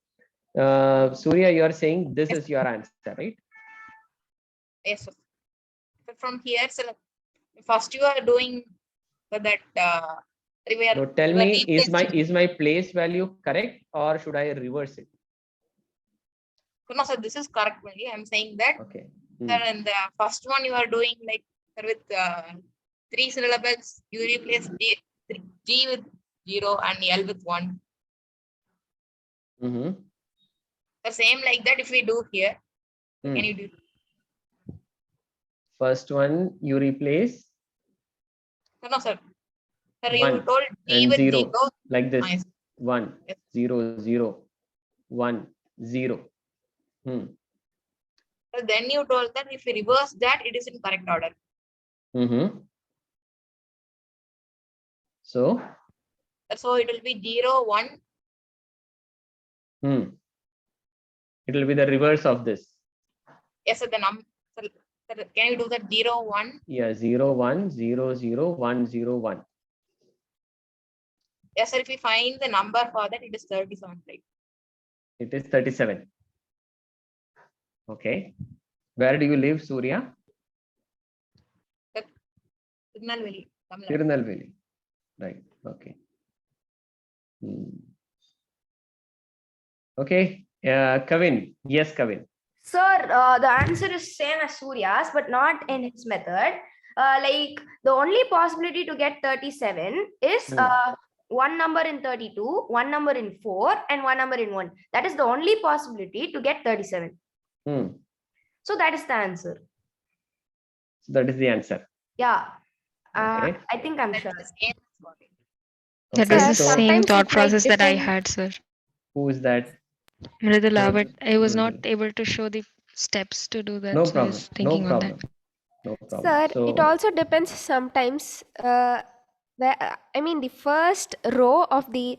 Surya, you are saying this is your answer, right? Yes, sir. So from here, so first you are doing that No, tell me, is my place value correct or should I reverse it? No, sir, this is correct only. I'm saying that. Okay. Sir, and the first one you are doing like with 3 syllables, you replace G with 0 and L with 1. The same like that if we do here. Can you do? First one you replace. No, sir. Sir, 1 you told G and with 0 like this. Nice. 1, 0, 0, 1, 0. So then you told that if we reverse that, it is in correct order. So So it will be 0, 1. It will be the reverse of this. Yes, sir, the number. Can you do that 0, 1? Yeah, 0, 1, 0, 0, 1, 0, 1. Yes, sir, if we find the number for that, it is 37, right? It is 37. Okay. Where do you live, Surya? Tirunelveli. Right. Okay. Okay. Kavin. Yes, Kavin. Sir, the answer is same as Surya's, but not in his method. Like the only possibility to get 37 is one number in 32, one number in 4, and one number in 1. That is the only possibility to get 37. So that is the answer. So that is the answer. Yeah. Okay. I think I'm sure. That was the same thought process that I had, sir. Who is that? Mridula, but I was not able to show the steps to do that. No so I problem. was thinking No on problem. that. No problem. Sir, So, it also depends sometimes. The first row of the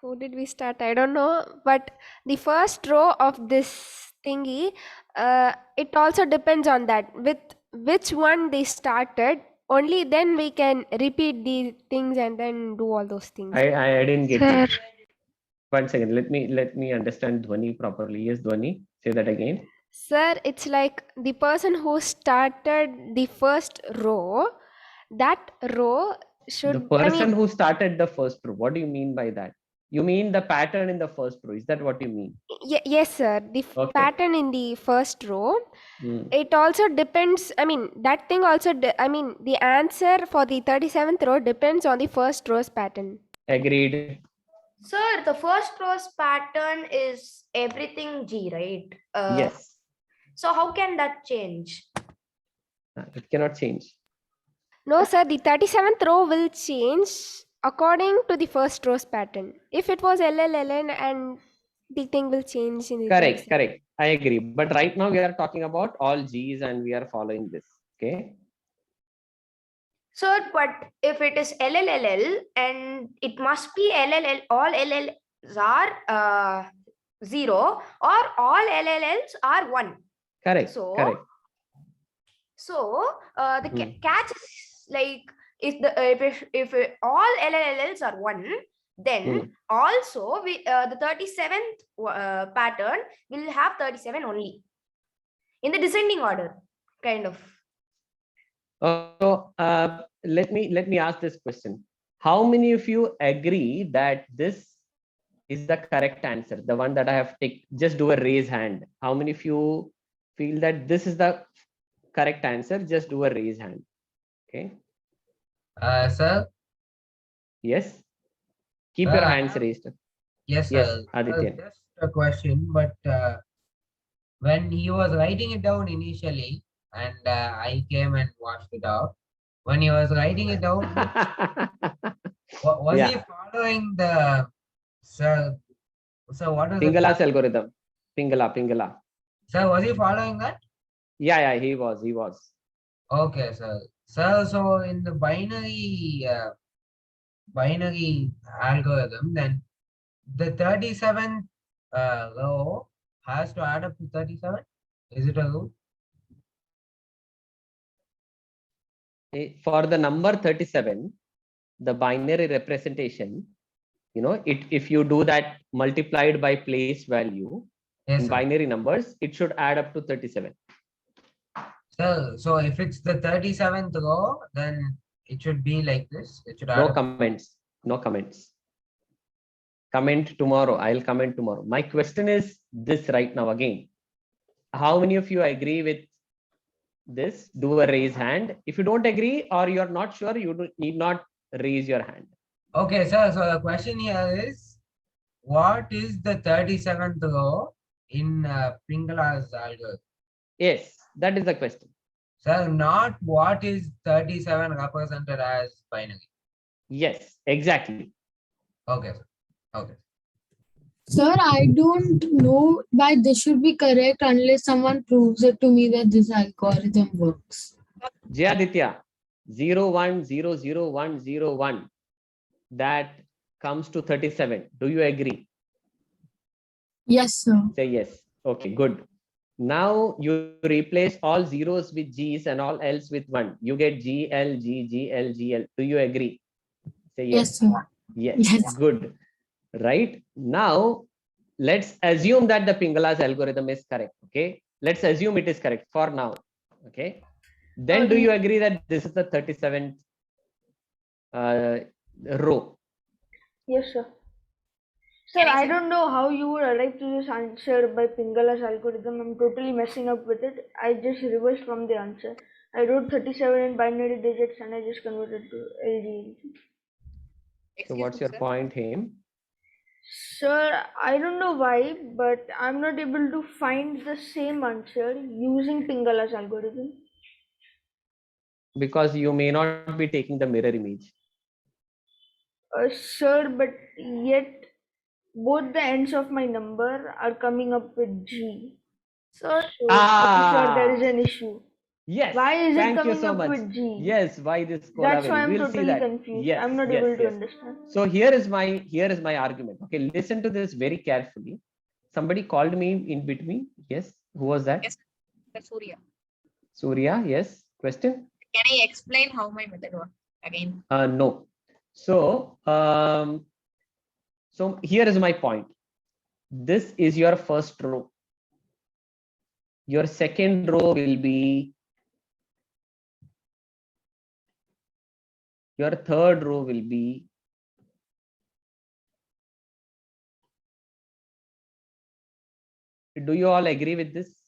who did we start? I don't know, but the first row of this thingy, it also depends on that. With which one they started, only then we can repeat the things and then do all those things. I didn't get you. 1 second. Let me understand Dhwani properly. Yes, Dhwani. Say that again. Sir, it's like the person who started the first row, that row should. The person who started the first row. What do you mean by that? You mean the pattern in the first row? Is that what you mean? Yes, sir. The pattern in the first row. It also depends. That thing also. The answer for the 37th row depends on the first row's pattern. Agreed. Sir, the first row's pattern is everything G, right? Yes. So how can that change? It cannot change. No, sir. The 37th row will change according to the first row's pattern. If it was LLLN and the thing will change in the Correct. I agree. But right now we are talking about all G's and we are following this. Okay. Sir, but if it is LLLL and it must be LLL, all LLs are 0 or all LLLs are 1. Correct. So, correct. The catch is like if all LLLs are 1, then also the 37th pattern will have 37 only in the descending order, kind of. So let me ask this question. How many of you agree that this is the correct answer? The one that I have ticked. Just do a raise hand. How many of you feel that this is the correct answer? Just do a raise hand. Okay. Sir. Yes. Keep your hands raised. Yes, yes, sir. Aditya. Just a question, but when he was writing it down initially, and I came and watched it out. When he was writing it down, was he following the sir? So what is Pingala's algorithm? Pingala. Sir, was he following that? Yeah, he was. Okay, sir. Sir, so in the binary algorithm, then the 37th row has to add up to 37. Is it a rule? For the number 37, the binary representation, if you do that multiplied by place value in binary numbers, it should add up to 37. So if it's the 37th row, then it should be like this. It should add No comments. Comment tomorrow. I'll comment tomorrow. My question is this right now again. How many of you agree with this? Do a raise hand. If you don't agree or you're not sure, you need not raise your hand. Okay, sir. So the question here is, what is the 37th row in Pingala's algorithm? Yes, that is the question. Sir, not what is 37 represented as binary. Yes, exactly. Okay, sir. Okay. Sir, I don't know why this should be correct unless someone proves it to me that this algorithm works. Jayaditya, 01000101, that comes to 37. Do you agree? Yes, sir. Say yes. Okay, good. Now you replace all zeros with G's and all else with 1. You get G, L, G, G, L, G, L. Do you agree? Say yes. Yes, sir. Yes. Yes. Good. Right. Now, let's assume that the Pingala's algorithm is correct. Okay. Let's assume it is correct for now. Okay. Then do you agree that this is the 37th row? Yes, sir. Sir, I don't know how you would arrive to this answer by Pingala's algorithm. I'm totally messing up with it. I just reversed from the answer. I wrote 37 in binary digits and I just converted to LG. So what's your point, Haim? Sir, I don't know why, but I'm not able to find the same answer using Pingala's algorithm. Because you may not be taking the mirror image. Sir, but yet both the ends of my number are coming up with G. So I'm sure there is an issue. Yes. Why is it Thank you coming so up much. with G? Yes. Why this? That's why I'm we'll see totally that. confused. Yes. I'm not yes, able to yes. understand. So here is my argument. Okay, listen to this very carefully. Somebody called me in between. Yes. Who was that? Yes, that's Surya. Surya. Yes. Question. Can I explain how my method works again? No. So so here is my point. This is your first row. Your second row will be, your third row will be, do you all agree with this?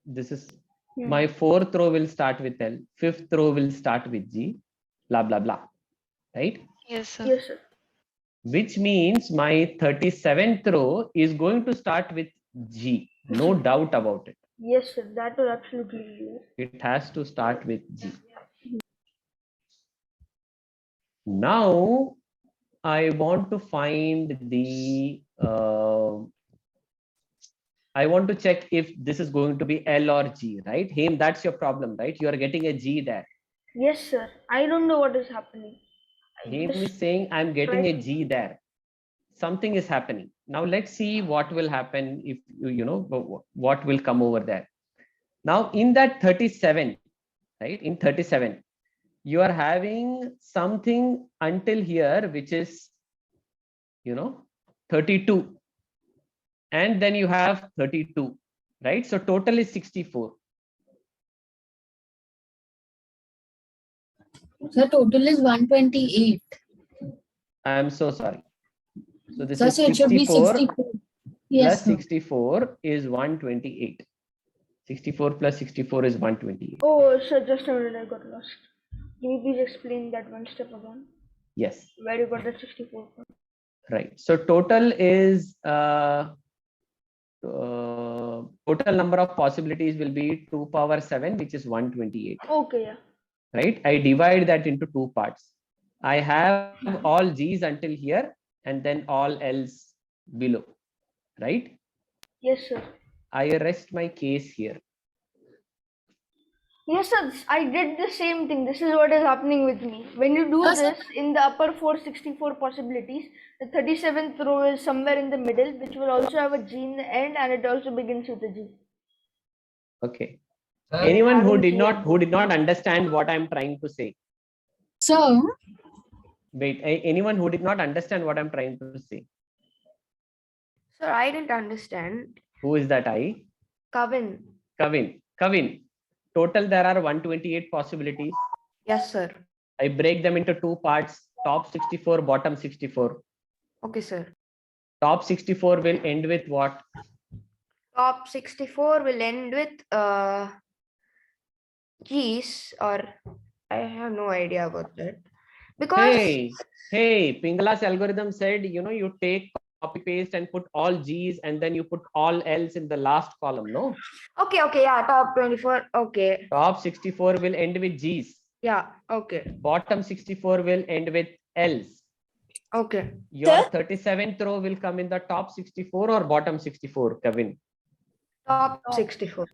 This is my fourth row will start with L, fifth row will start with G, blah blah blah, right? Yes, sir. Yes, sir. Which means my 37th row is going to start with G, no doubt about it. Yes, sir. That was absolutely clear. It has to start with G. Now I want to find the I want to check if this is going to be L or G, right? Him, that's your problem, right? You are getting a G there. Yes, sir. I don't know what is happening. Him is saying I'm getting a G there. Something is happening. Now let's see what will happen if you know what will come over there. Now in that 37, right? In 37, you are having something until here, which is 32. And then you have 32, right? So total is 64. The total is 128. I am so sorry. So this Sir, is so it should be 64 64. Yes, plus sir. 64 is 128. 64 plus 64 is 128. Oh, sir, just a minute, I got lost. Can you please explain that one step again? Yes. Where you got the 64 from? Right. So total is total number of possibilities will be 2 power 7, which is 128. Okay, yeah. Right. I divide that into two parts. I have all G's until here and then all else below. Right. Yes, sir. I rest my case here. Yes, sir. I did the same thing. This is what is happening with me. When you do this in the upper 464 possibilities, the 37th row is somewhere in the middle, which will also have a G in the end, and it also begins with a G. Okay. Anyone who did not understand what I'm trying to say? So wait, anyone who did not understand what I'm trying to say? Sir, I didn't understand. Who is that I? Kavin. Kavin. Total there are 128 possibilities. Yes, sir. I break them into two parts, top 64, bottom 64. Okay, sir. Top 64 will end with what? Top 64 will end with G's, or I have no idea about that. Because hey, Pingala's algorithm said, you take copy paste and put all G's and then you put all else in the last column, no? Okay, yeah, top 24, okay. Top 64 will end with G's. Yeah, okay. Bottom 64 will end with L's. Okay. Your 37th row will come in the top 64 or bottom 64, Kevin? Top 64.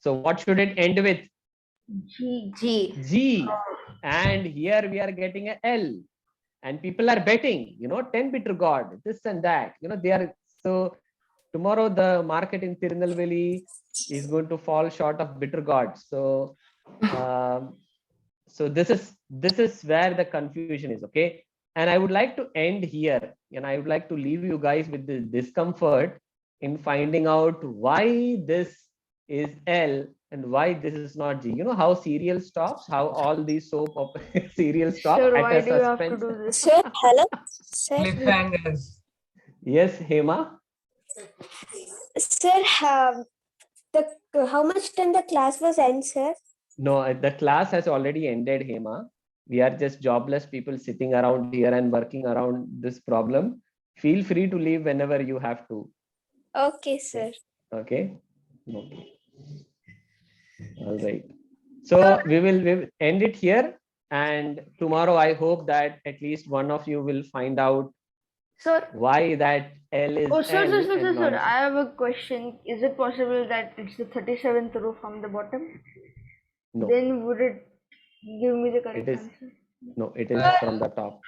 So what should it end with? G. G. And here we are getting a L. And people are betting, 10 bitter god, this and that. They are so tomorrow the market in Tirunelveli is going to fall short of bitter god. So so this is where the confusion is, okay? And I would like to end here, and I would like to leave you guys with the discomfort in finding out why this is L and why this is not G. You know how serial stops, how all these soap serial stop Sir, at why a do you have to suspense. do this? Sir, hello. Sir, Cliffhangers. Yes, Hema. sir, how much time the class was end, sir? No, the class has already ended, Hema. We are just jobless people sitting around here and working around this problem. Feel free to leave whenever you have to. Okay, sir. Okay. Okay. All right. So we will end it here. And tomorrow, I hope that at least one of you will find out Sir. why that L is Oh, sir, L sir, sir, and sir, not sir. G. I have a question. Is it possible that it's the 37th row from the bottom? No. Then would it give me the correct It is answer? no. It is from the top.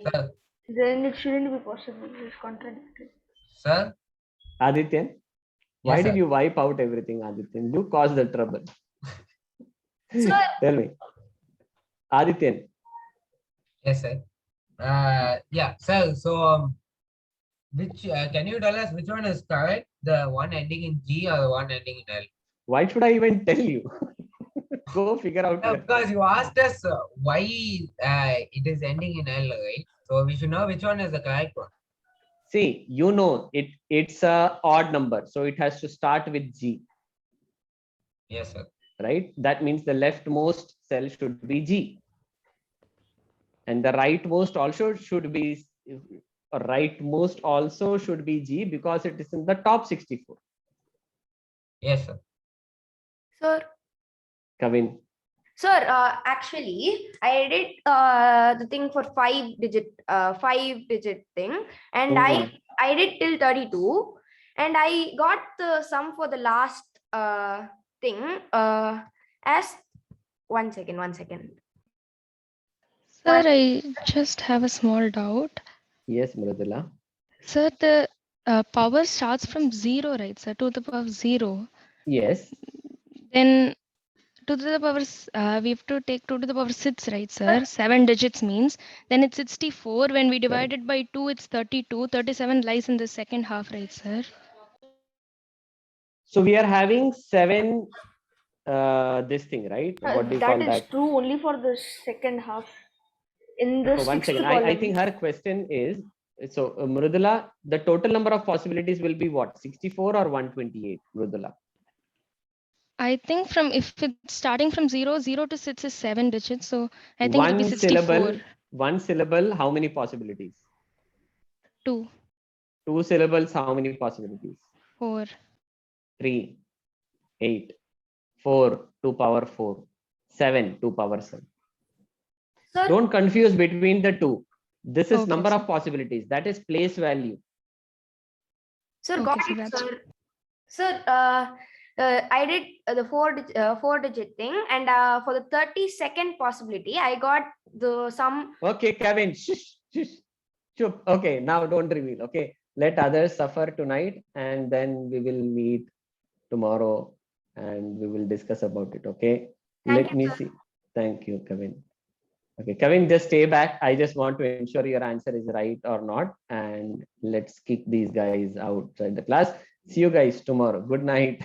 Sir. Then it shouldn't be possible. It's contradictory. Sir. Adityan, why Yes, did sir. you wipe out everything, Adityan? You caused the trouble. Tell me, Adityan. Yes, sir. Yeah, sir. So, which can you tell us which one is correct? The one ending in G or the one ending in L? Why should I even tell you? Go figure out. No, because you asked us why it is ending in L, right? So we should know which one is the correct one. See, it's a odd number, so it has to start with G. Yes, sir. Right? That means the leftmost cell should be G. And the rightmost also should be G because it is in the top 64. Yes, sir. Sir. Kavin. Sir, actually, I did the thing for 5-digit thing, and I did till 32, and I got the sum for the last thing as 1 second. Sir, I just have a small doubt. Yes, Mridula. Sir, the power starts from 0, right, sir? 2 to the power 0. Yes. Then 2 to the power, we have to take 2 to the power 6, right, sir? 7 digits means. Then it's 64. When we divide it by 2, it's 32. 37 lies in the second half, right, sir? So we are having 7, this thing, right? What do you call That is that? true only for the second half. In the So 1 second. column. I think her question is, so Mridula, the total number of possibilities will be what? 64 or 128, Mridula? I think if it's starting from 0 to 6 is 7 digits. So I think it will be 64. One syllable, how many possibilities? 2. 2 syllables, how many possibilities? 4. 3, 8, 4, 2 power 4, 7, 2 power 7. Sir, don't confuse between the two. This is Okay, number sir. of possibilities. That is place value. Sir, Okay, got sir, it, that's sir. Sir, I did the 4-digit thing, and for the 32nd possibility, I got the sum. Okay, Kevin. Shush, shush. Chup. Okay, now don't reveal. Okay, let others suffer tonight, and then we will meet tomorrow, and we will discuss about it. Okay. Let me see. Thank you, Kevin. Okay, Kevin, just stay back. I just want to ensure your answer is right or not, and let's kick these guys outside the class. See you guys tomorrow. Good night.